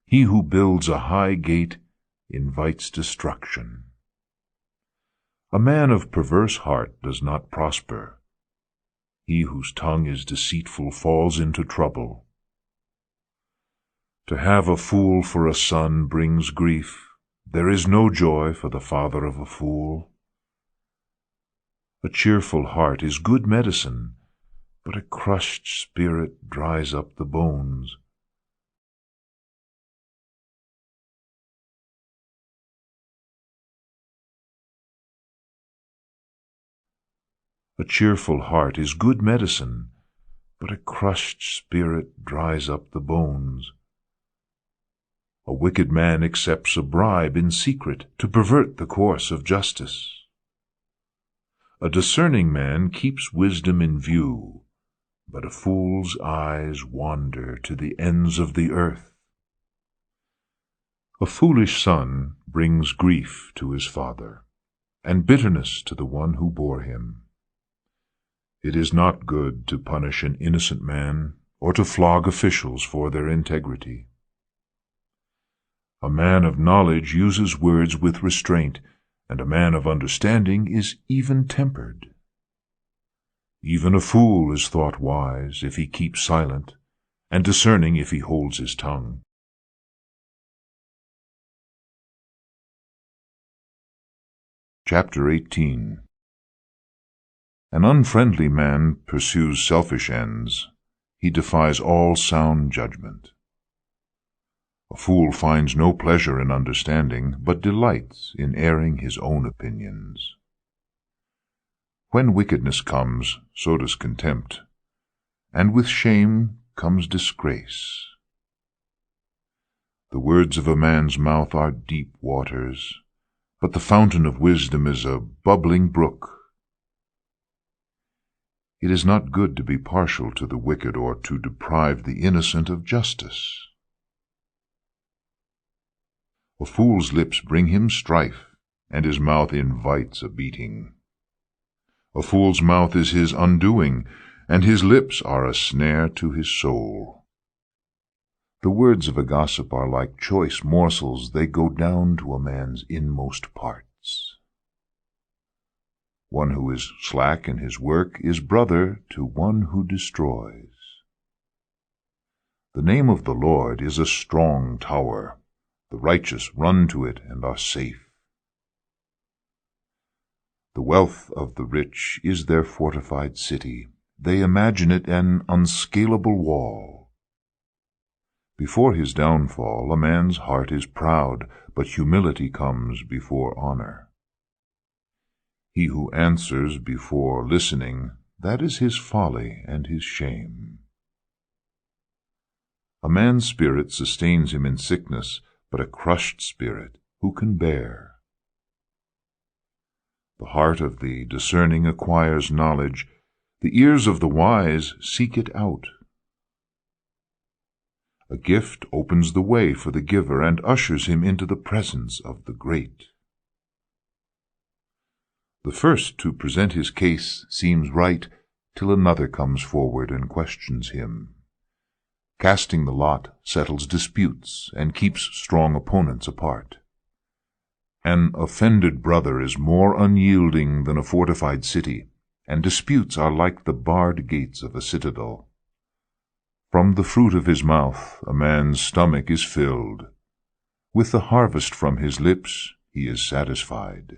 He who builds a high gate invites destruction. A man of perverse heart does not prosper. He whose tongue is deceitful falls into trouble. To have a fool for a son brings grief. There is no joy for the father of a fool. A cheerful heart is good medicine, but a crushed spirit dries up the bones. A cheerful heart is good medicine, but a crushed spirit dries up the bones. A wicked man accepts a bribe in secret to pervert the course of justice. A discerning man keeps wisdom in view, but a fool's eyes wander to the ends of the earth. A foolish son brings grief to his father, and bitterness to the one who bore him. It is not good to punish an innocent man, or to flog officials for their integrity. A man of knowledge uses words with restraint, and a man of understanding is even-tempered. Even a fool is thought wise if he keeps silent, and discerning if he holds his tongue. Chapter 18. An unfriendly man pursues selfish ends. He defies all sound judgment. A fool finds no pleasure in understanding, but delights in airing his own opinions. When wickedness comes, so does contempt, and with shame comes disgrace. The words of a man's mouth are deep waters, but the fountain of wisdom is a bubbling brook. It is not good to be partial to the wicked or to deprive the innocent of justice. A fool's lips bring him strife, and his mouth invites a beating. A fool's mouth is his undoing, and his lips are a snare to his soul. The words of a gossip are like choice morsels, they go down to a man's inmost parts. One who is slack in his work is brother to one who destroys. The name of the Lord is a strong tower. The righteous run to it and are safe. The wealth of the rich is their fortified city. They imagine it an unscalable wall. Before his downfall, a man's heart is proud, but humility comes before honor. He who answers before listening, that is his folly and his shame. A man's spirit sustains him in sickness, but a crushed spirit who can bear? The heart of the discerning acquires knowledge. The ears of the wise seek it out. A gift opens the way for the giver and ushers him into the presence of the great. The first to present his case seems right, till another comes forward and questions him. Casting the lot settles disputes and keeps strong opponents apart. An offended brother is more unyielding than a fortified city, and disputes are like the barred gates of a citadel. From the fruit of his mouth a man's stomach is filled, With the harvest from his lips he is satisfied.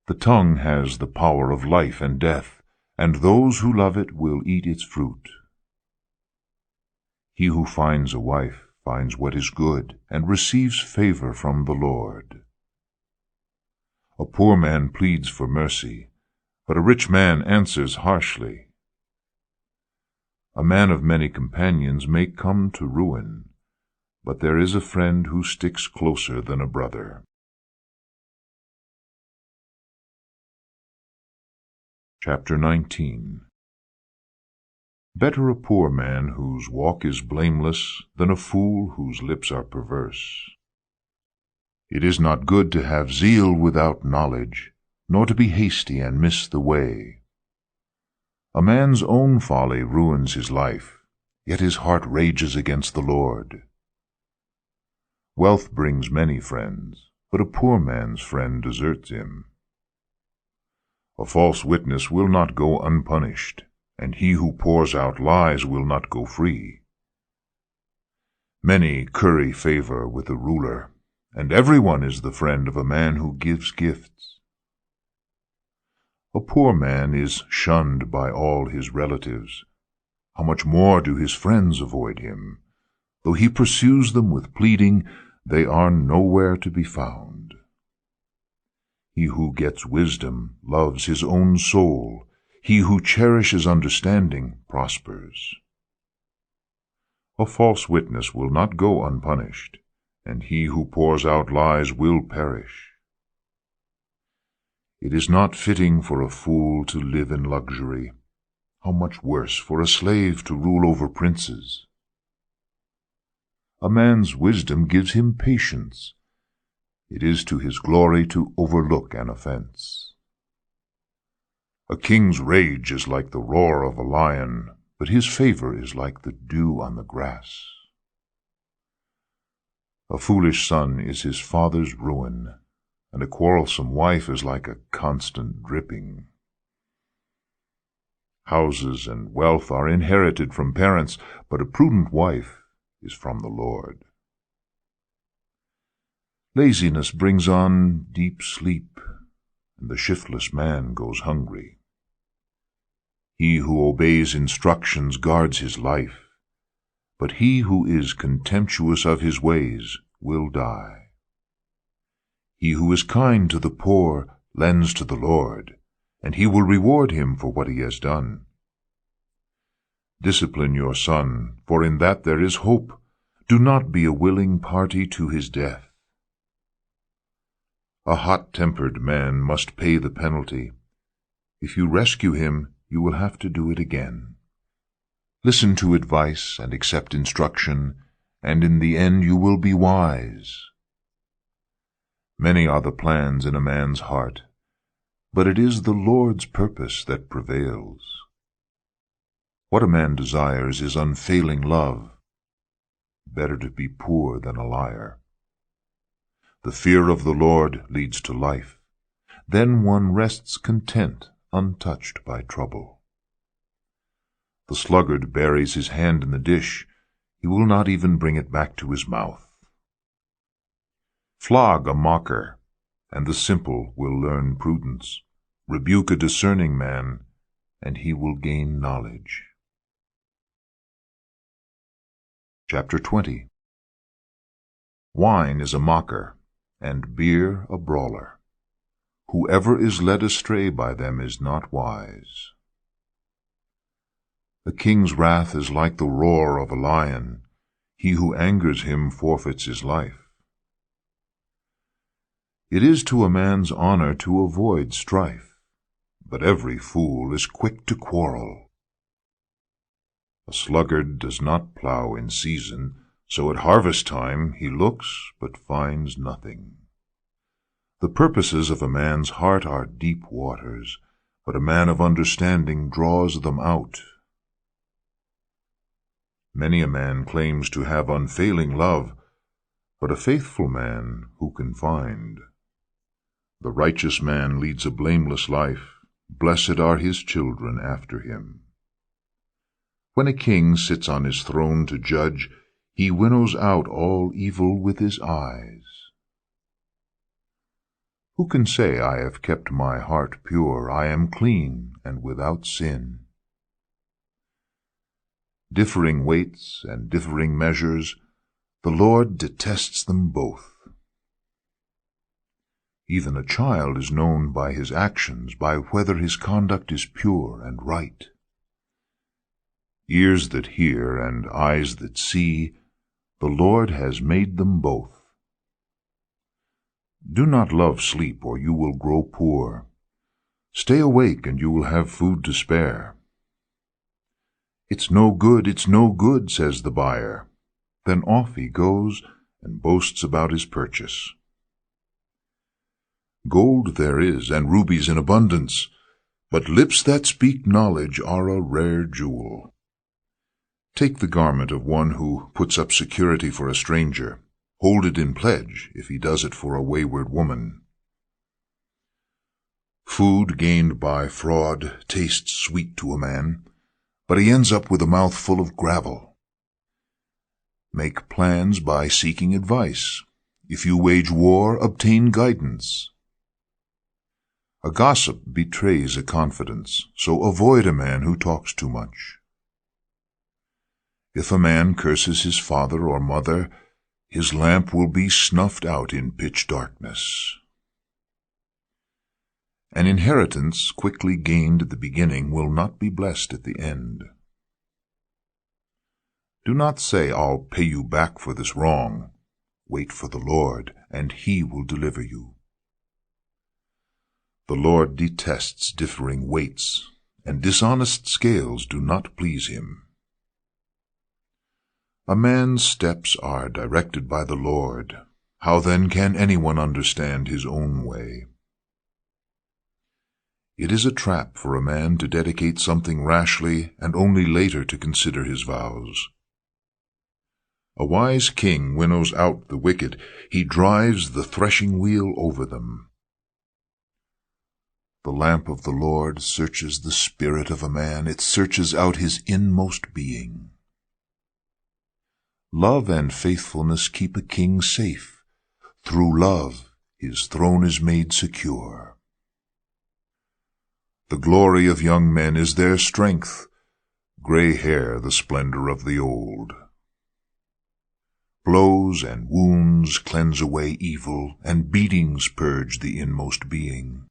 The tongue has the power of life and death, and those who love it will eat its fruit. He who finds a wife finds what is good, and receives favor from the Lord. A poor man pleads for mercy, but a rich man answers harshly. A man of many companions may come to ruin, but there is a friend who sticks closer than a brother. Chapter 19. Better a poor man whose walk is blameless than a fool whose lips are perverse. It is not good to have zeal without knowledge, nor to be hasty and miss the way. A man's own folly ruins his life, yet his heart rages against the Lord. Wealth brings many friends, but a poor man's friend deserts him. A false witness will not go unpunished, and he who pours out lies will not go free. Many curry favor with the ruler, and everyone is the friend of a man who gives gifts. A poor man is shunned by all his relatives. How much more do his friends avoid him? Though he pursues them with pleading, they are nowhere to be found. He who gets wisdom loves his own soul. He who cherishes understanding prospers. A false witness will not go unpunished, and he who pours out lies will perish. It is not fitting for a fool to live in luxury. How much worse for a slave to rule over princes. A man's wisdom gives him patience. It is to his glory to overlook an offense. A king's rage is like the roar of a lion, but his favor is like the dew on the grass. A foolish son is his father's ruin, and a quarrelsome wife is like a constant dripping. Houses and wealth are inherited from parents, but a prudent wife is from the Lord. Laziness brings on deep sleep, and the shiftless man goes hungry. He who obeys instructions guards his life, but he who is contemptuous of his ways will die. He who is kind to the poor lends to the Lord, and he will reward him for what he has done. Discipline your son, for in that there is hope. Do not be a willing party to his death. A hot-tempered man must pay the penalty. If you rescue him, you will have to do it again. Listen to advice and accept instruction, and in the end you will be wise. Many are the plans in a man's heart, but it is the Lord's purpose that prevails. What a man desires is unfailing love. Better to be poor than a liar. The fear of the Lord leads to life. Then one rests content, untouched by trouble. The sluggard buries his hand in the dish. He will not even bring it back to his mouth. Flog a mocker, and the simple will learn prudence. Rebuke a discerning man, and he will gain knowledge. Chapter 20. Wine is a mocker, and beer a brawler. Whoever is led astray by them is not wise. The king's wrath is like the roar of a lion. He who angers him forfeits his life. It is to a man's honor to avoid strife, but every fool is quick to quarrel. A sluggard does not plow in season, so at harvest time he looks but finds nothing. The purposes of a man's heart are deep waters, but a man of understanding draws them out. Many a man claims to have unfailing love, but a faithful man who can find? The righteous man leads a blameless life. Blessed are his children after him. When a king sits on his throne to judge, He winnows out all evil with his eyes. Who can say, I have kept my heart pure, I am clean and without sin? Differing weights and differing measures, the Lord detests them both. Even a child is known by his actions, by whether his conduct is pure and right. Ears that hear and eyes that see, the Lord has made them both. Do not love sleep, or you will grow poor. Stay awake, and you will have food to spare. It's no good, says the buyer. Then off he goes and boasts about his purchase. Gold there is, and rubies in abundance, but lips that speak knowledge are a rare jewel. Take the garment of one who puts up security for a stranger. Hold it in pledge if he does it for a wayward woman. Food gained by fraud tastes sweet to a man, but he ends up with a mouth full of gravel. Make plans by seeking advice. If you wage war, obtain guidance. A gossip betrays a confidence, so avoid a man who talks too much. If a man curses his father or mother, his lamp will be snuffed out in pitch darkness. An inheritance quickly gained at the beginning will not be blessed at the end. Do not say, I'll pay you back for this wrong. Wait for the Lord, and he will deliver you. The Lord detests differing weights, and dishonest scales do not please him. A man's steps are directed by the Lord. How then can anyone understand his own way? It is a trap for a man to dedicate something rashly and only later to consider his vows. A wise king winnows out the wicked. He drives the threshing wheel over them. The lamp of the Lord searches the spirit of a man. It searches out his inmost being. Love and faithfulness keep a king safe. Through love, his throne is made secure. The glory of young men is their strength, gray hair the splendor of the old. Blows and wounds cleanse away evil, and beatings purge the inmost being.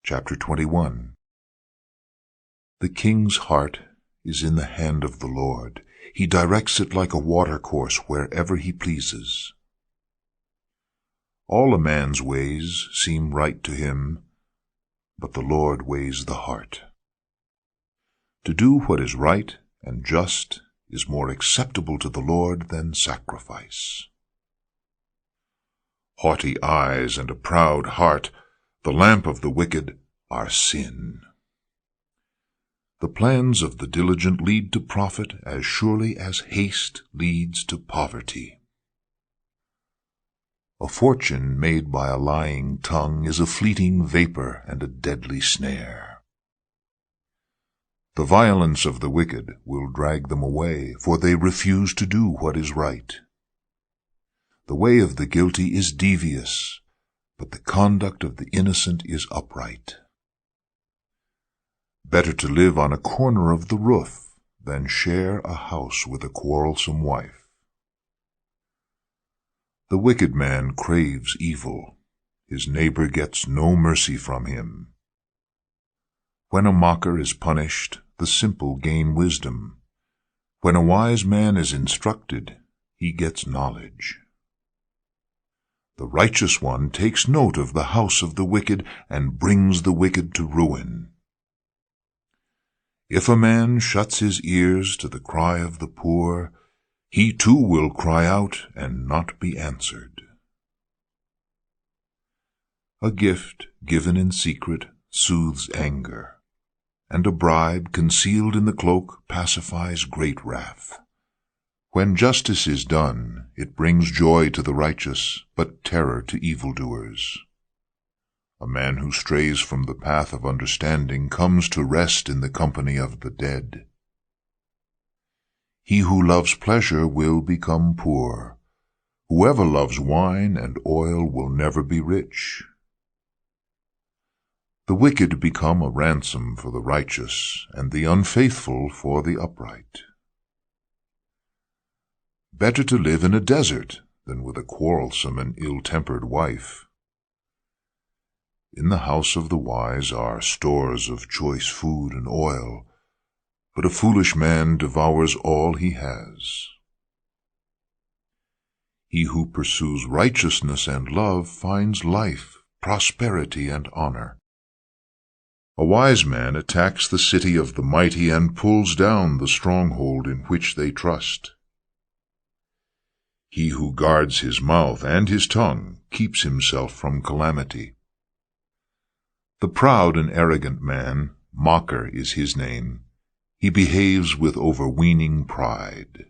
Chapter 21. The king's heart is in the hand of the Lord. He directs it like a watercourse wherever he pleases. All a man's ways seem right to him, but the Lord weighs the heart. To do what is right and just is more acceptable to the Lord than sacrifice. Haughty eyes and a proud heart, the lamp of the wicked, are sin. The plans of the diligent lead to profit as surely as haste leads to poverty. A fortune made by a lying tongue is a fleeting vapor and a deadly snare. The violence of the wicked will drag them away, for they refuse to do what is right. The way of the guilty is devious, but the conduct of the innocent is upright. Better to live on a corner of the roof than share a house with a quarrelsome wife. The wicked man craves evil. His neighbor gets no mercy from him. When a mocker is punished, the simple gain wisdom. When a wise man is instructed, he gets knowledge. The righteous one takes note of the house of the wicked and brings the wicked to ruin. If a man shuts his ears to the cry of the poor, he too will cry out and not be answered. A gift given in secret soothes anger, and a bribe concealed in the cloak pacifies great wrath. When justice is done, it brings joy to the righteous, but terror to evildoers. A man who strays from the path of understanding comes to rest in the company of the dead. He who loves pleasure will become poor. Whoever loves wine and oil will never be rich. The wicked become a ransom for the righteous, and the unfaithful for the upright. Better to live in a desert than with a quarrelsome and ill-tempered wife. In the house of the wise are stores of choice food and oil, but a foolish man devours all he has. He who pursues righteousness and love finds life, prosperity, and honor. A wise man attacks the city of the mighty and pulls down the stronghold in which they trust. He who guards his mouth and his tongue keeps himself from calamity. The proud and arrogant man, mocker is his name. He behaves with overweening pride.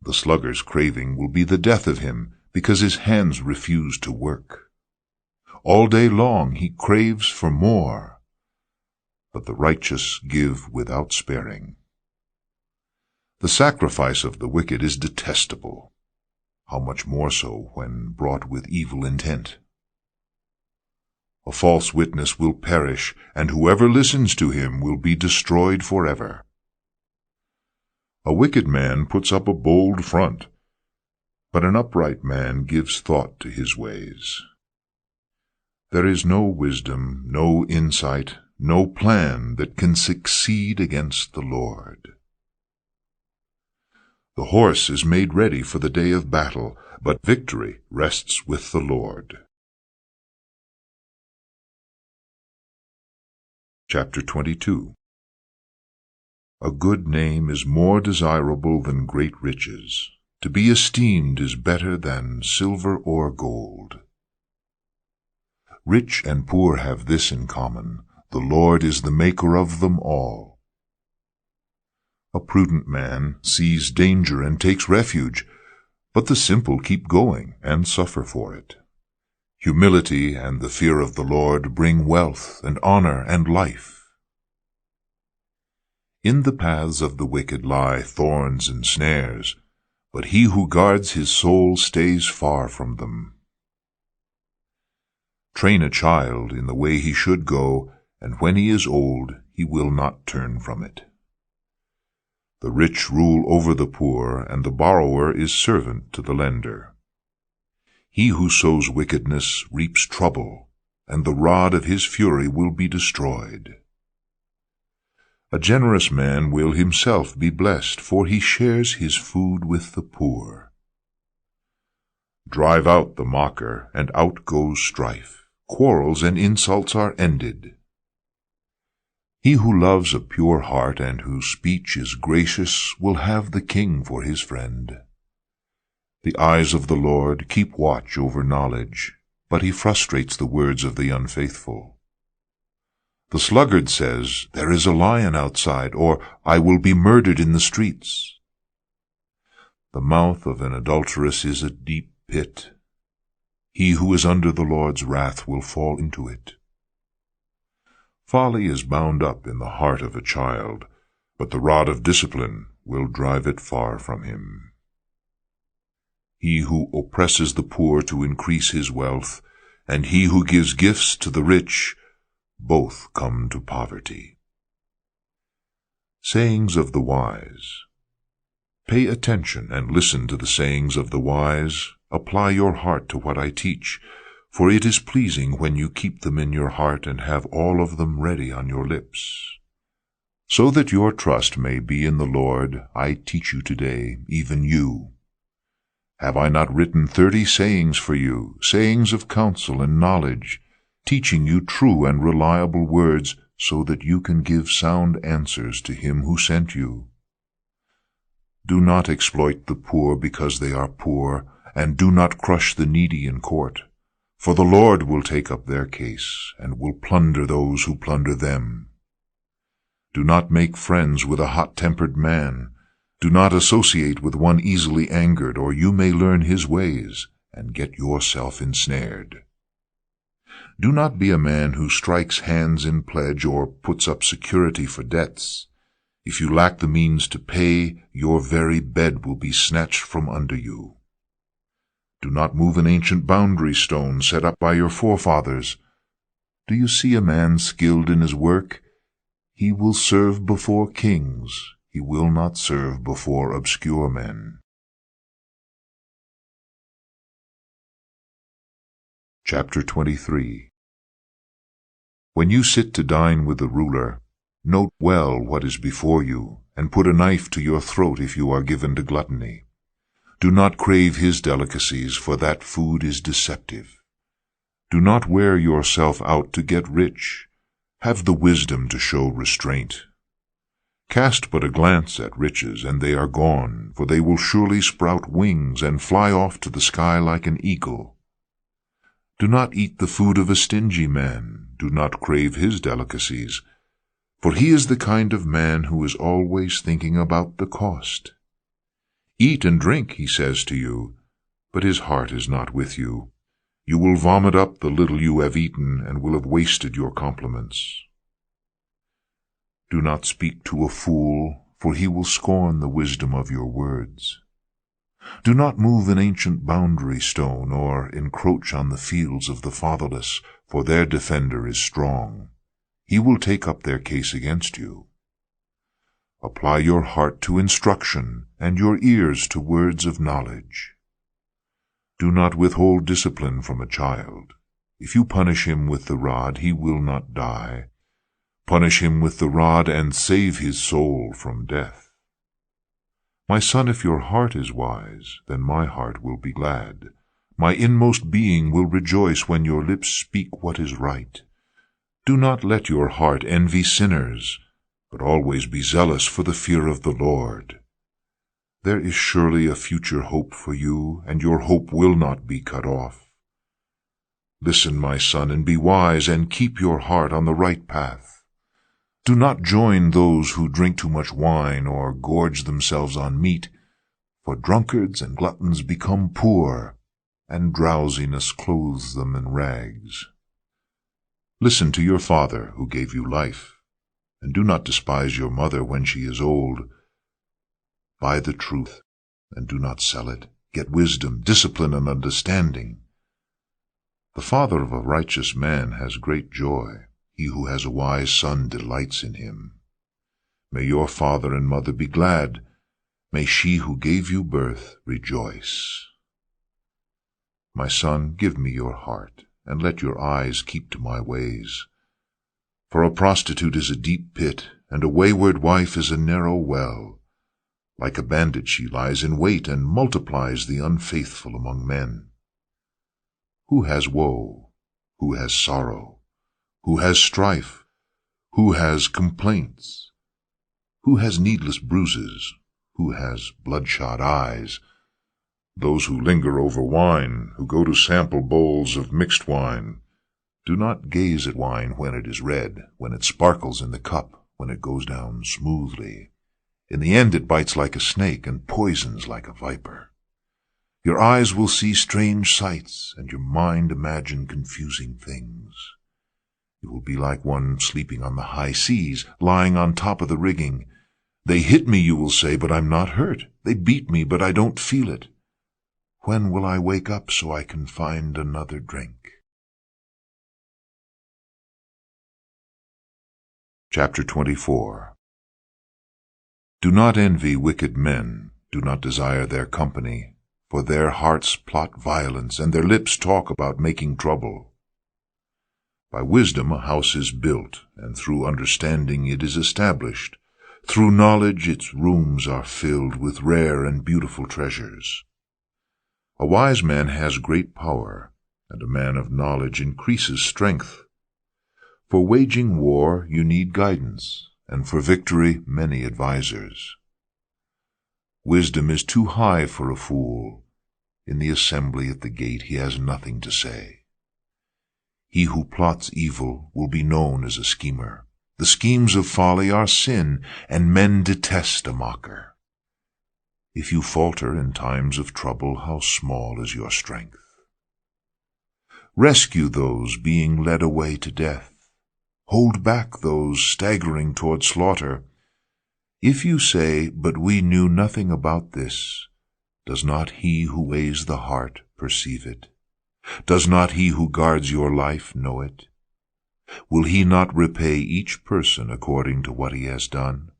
The sluggard's craving will be the death of him, because his hands refuse to work. All day long he craves for more, but the righteous give without sparing. The sacrifice of the wicked is detestable, how much more so when brought with evil intent. A false witness will perish, and whoever listens to him will be destroyed forever. A wicked man puts up a bold front, but an upright man gives thought to his ways. There is no wisdom, no insight, no plan that can succeed against the Lord. The horse is made ready for the day of battle, but victory rests with the Lord. Chapter 22. A good name is more desirable than great riches. To be esteemed is better than silver or gold. Rich and poor have this in common: the Lord is the maker of them all. A prudent man sees danger and takes refuge, but the simple keep going and suffer for it. Humility and the fear of the Lord bring wealth and honor and life. In the paths of the wicked lie thorns and snares, but he who guards his soul stays far from them. Train a child in the way he should go, and when he is old he will not turn from it. The rich rule over the poor, and the borrower is servant to the lender. He who sows wickedness reaps trouble, and the rod of his fury will be destroyed. A generous man will himself be blessed, for he shares his food with the poor. Drive out the mocker, and out goes strife. Quarrels and insults are ended. He who loves a pure heart and whose speech is gracious will have the king for his friend. The eyes of the Lord keep watch over knowledge, but he frustrates the words of the unfaithful. The sluggard says, "There is a lion outside," or "I will be murdered in the streets." The mouth of an adulteress is a deep pit. He who is under the Lord's wrath will fall into it. Folly is bound up in the heart of a child, but the rod of discipline will drive it far from him. He who oppresses the poor to increase his wealth, and he who gives gifts to the rich, both come to poverty. Sayings of the wise. Pay attention and listen to the sayings of the wise. Apply your heart to what I teach, for it is pleasing when you keep them in your heart and have all of them ready on your lips. So that your trust may be in the Lord, I teach you today, even you. Have I not written 30 sayings for you, sayings of counsel and knowledge, teaching you true and reliable words, so that you can give sound answers to him who sent you? Do not exploit the poor because they are poor, and do not crush the needy in court, for the Lord will take up their case, and will plunder those who plunder them. Do not make friends with a hot-tempered man. Do not associate with one easily angered, or you may learn his ways, and get yourself ensnared. Do not be a man who strikes hands in pledge or puts up security for debts. If you lack the means to pay, your very bed will be snatched from under you. Do not move an ancient boundary stone set up by your forefathers. Do you see a man skilled in his work? He will serve before kings. He will not serve before obscure men. Chapter 23. When you sit to dine with the ruler, note well what is before you, and put a knife to your throat if you are given to gluttony. Do not crave his delicacies, for that food is deceptive. Do not wear yourself out to get rich. Have the wisdom to show restraint. Cast but a glance at riches, and they are gone, for they will surely sprout wings and fly off to the sky like an eagle. Do not eat the food of a stingy man. Do not crave his delicacies, for he is the kind of man who is always thinking about the cost. Eat and drink, he says to you, but his heart is not with you. You will vomit up the little you have eaten, and will have wasted your compliments. Do not speak to a fool, for he will scorn the wisdom of your words. Do not move an ancient boundary stone, or encroach on the fields of the fatherless, for their defender is strong. He will take up their case against you. Apply your heart to instruction, and your ears to words of knowledge. Do not withhold discipline from a child. If you punish him with the rod, he will not die. Punish him with the rod, and save his soul from death. My son, if your heart is wise, then my heart will be glad. My inmost being will rejoice when your lips speak what is right. Do not let your heart envy sinners, but always be zealous for the fear of the Lord. There is surely a future hope for you, and your hope will not be cut off. Listen, my son, and be wise, and keep your heart on the right path. Do not join those who drink too much wine or gorge themselves on meat, for drunkards and gluttons become poor, and drowsiness clothes them in rags. Listen to your father who gave you life, and do not despise your mother when she is old. Buy the truth, and do not sell it. Get wisdom, discipline, and understanding. The father of a righteous man has great joy. He who has a wise son delights in him. May your father and mother be glad. May she who gave you birth rejoice. My son, give me your heart, and let your eyes keep to my ways. For a prostitute is a deep pit, and a wayward wife is a narrow well. Like a bandit she lies in wait, and multiplies the unfaithful among men. Who has woe? Who has sorrow? Who has strife? Who has complaints? Who has needless bruises? Who has bloodshot eyes? Those who linger over wine, who go to sample bowls of mixed wine. Do not gaze at wine when it is red, when it sparkles in the cup, when it goes down smoothly. In the end it bites like a snake and poisons like a viper. Your eyes will see strange sights, and your mind imagine confusing things. You will be like one sleeping on the high seas, lying on top of the rigging. They hit me, you will say, but I'm not hurt. They beat me, but I don't feel it. When will I wake up so I can find another drink? Chapter 24. Do not envy wicked men. Do not desire their company, for their hearts plot violence, and their lips talk about making trouble. By wisdom a house is built, and through understanding it is established. Through knowledge its rooms are filled with rare and beautiful treasures. A wise man has great power, and a man of knowledge increases strength. For waging war you need guidance, and for victory many advisers. Wisdom is too high for a fool. In the assembly at the gate he has nothing to say. He who plots evil will be known as a schemer. The schemes of folly are sin, and men detest a mocker. If you falter in times of trouble, how small is your strength. Rescue those being led away to death. Hold back those staggering toward slaughter. If you say, "But we knew nothing about this," does not he who weighs the heart perceive it? Does not he who guards your life know it? Will he not repay each person according to what he has done?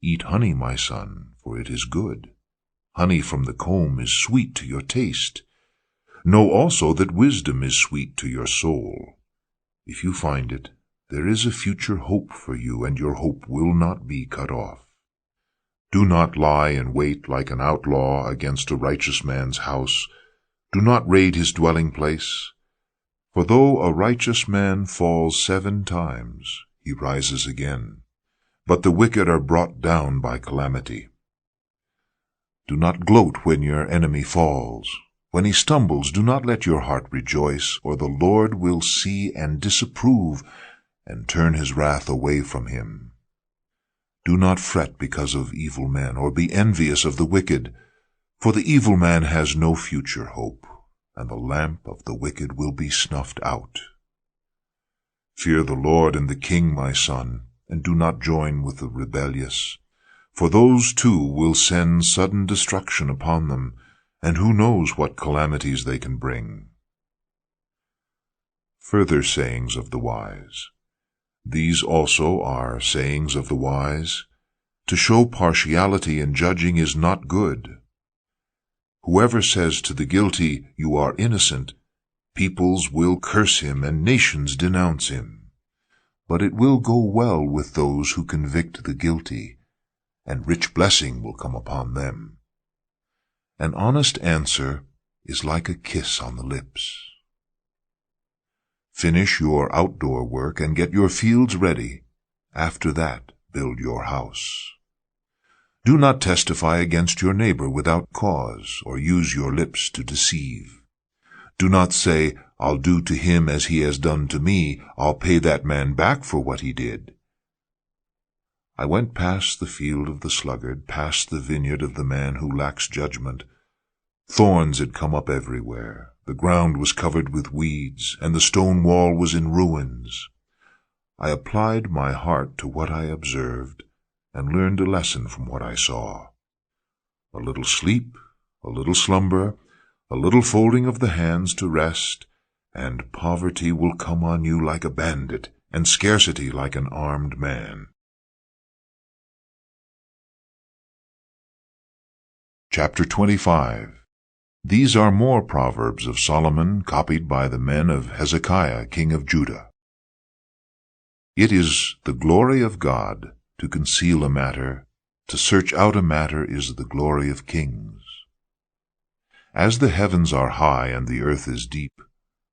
Eat honey, my son, for it is good. Honey from the comb is sweet to your taste. Know also that wisdom is sweet to your soul. If you find it, there is a future hope for you, and your hope will not be cut off. Do not lie in wait like an outlaw against a righteous man's house. Do not raid his dwelling place. For though a righteous man falls 7 times, he rises again. But the wicked are brought down by calamity. Do not gloat when your enemy falls. When he stumbles, do not let your heart rejoice, or the Lord will see and disapprove, and turn his wrath away from him. Do not fret because of evil men, or be envious of the wicked, for the evil man has no future hope, and the lamp of the wicked will be snuffed out. Fear the Lord and the king, my son, and do not join with the rebellious, for those too will send sudden destruction upon them, and who knows what calamities they can bring. Further sayings of the wise. These also are sayings of the wise. To show partiality in judging is not good. Whoever says to the guilty, "You are innocent," peoples will curse him and nations denounce him. But it will go well with those who convict the guilty, and rich blessing will come upon them. An honest answer is like a kiss on the lips. Finish your outdoor work and get your fields ready. After that, build your house. Do not testify against your neighbor without cause, or use your lips to deceive. Do not say, "I'll do to him as he has done to me. I'll pay that man back for what he did." I went past the field of the sluggard, past the vineyard of the man who lacks judgment. Thorns had come up everywhere. The ground was covered with weeds, and the stone wall was in ruins. I applied my heart to what I observed, and learned a lesson from what I saw. A little sleep, a little slumber, a little folding of the hands to rest, and poverty will come on you like a bandit, and scarcity like an armed man. Chapter 25. These are more Proverbs of Solomon, copied by the men of Hezekiah, king of Judah. It is the glory of God to conceal a matter. To search out a matter is the glory of kings. As the heavens are high and the earth is deep,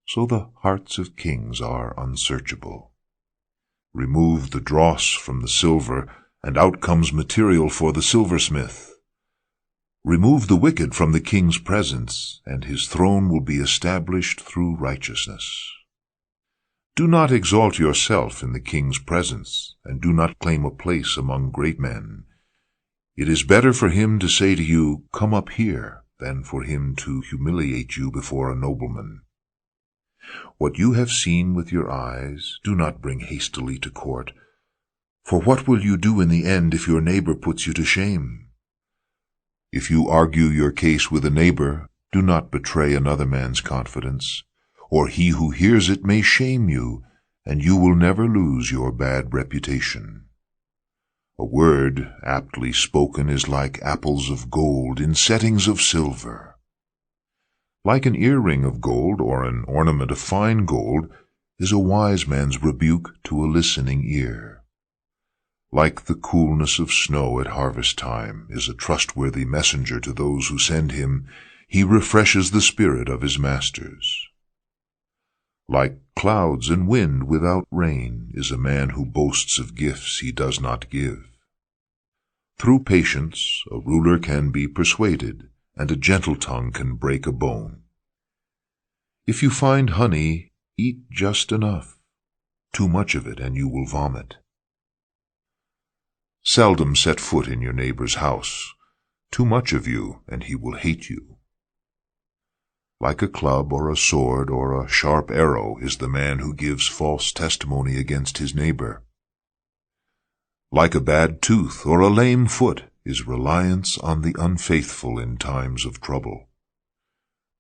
so the hearts of kings are unsearchable. Remove the dross from the silver, and out comes material for the silversmith. Remove the wicked from the king's presence, and his throne will be established through righteousness. Do not exalt yourself in the king's presence, and do not claim a place among great men. It is better for him to say to you, "Come up here," than for him to humiliate you before a nobleman. What you have seen with your eyes, do not bring hastily to court. For what will you do in the end if your neighbor puts you to shame? If you argue your case with a neighbor, do not betray another man's confidence, or he who hears it may shame you, and you will never lose your bad reputation. A word aptly spoken is like apples of gold in settings of silver. Like an earring of gold or an ornament of fine gold is a wise man's rebuke to a listening ear. Like the coolness of snow at harvest time is a trustworthy messenger to those who send him. He refreshes the spirit of his masters. Like clouds and wind without rain is a man who boasts of gifts he does not give. Through patience a ruler can be persuaded, and a gentle tongue can break a bone. If you find honey, eat just enough. Too much of it and you will vomit. Seldom set foot in your neighbor's house. Too much of you, and he will hate you. Like a club or a sword or a sharp arrow is the man who gives false testimony against his neighbor. Like a bad tooth or a lame foot is reliance on the unfaithful in times of trouble.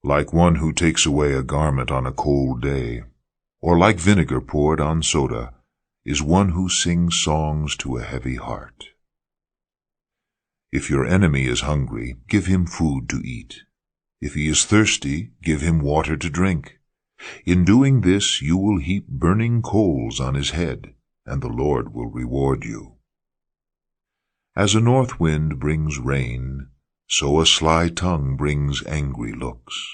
Like one who takes away a garment on a cold day, or like vinegar poured on soda, is one who sings songs to a heavy heart. If your enemy is hungry, give him food to eat. If he is thirsty, give him water to drink. In doing this, you will heap burning coals on his head, and the Lord will reward you. As a north wind brings rain, so a sly tongue brings angry looks.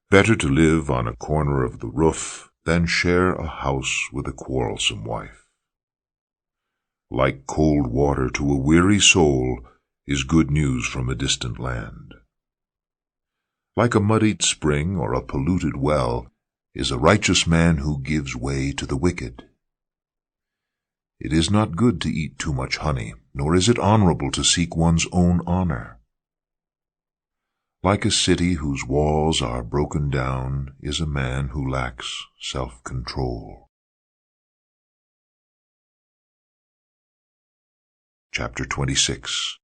Better to live on a corner of the roof than share a house with a quarrelsome wife. Like cold water to a weary soul is good news from a distant land. Like a muddied spring or a polluted well is a righteous man who gives way to the wicked. It is not good to eat too much honey, nor is it honorable to seek one's own honor. Like a city whose walls are broken down is a man who lacks self-control. Chapter 26.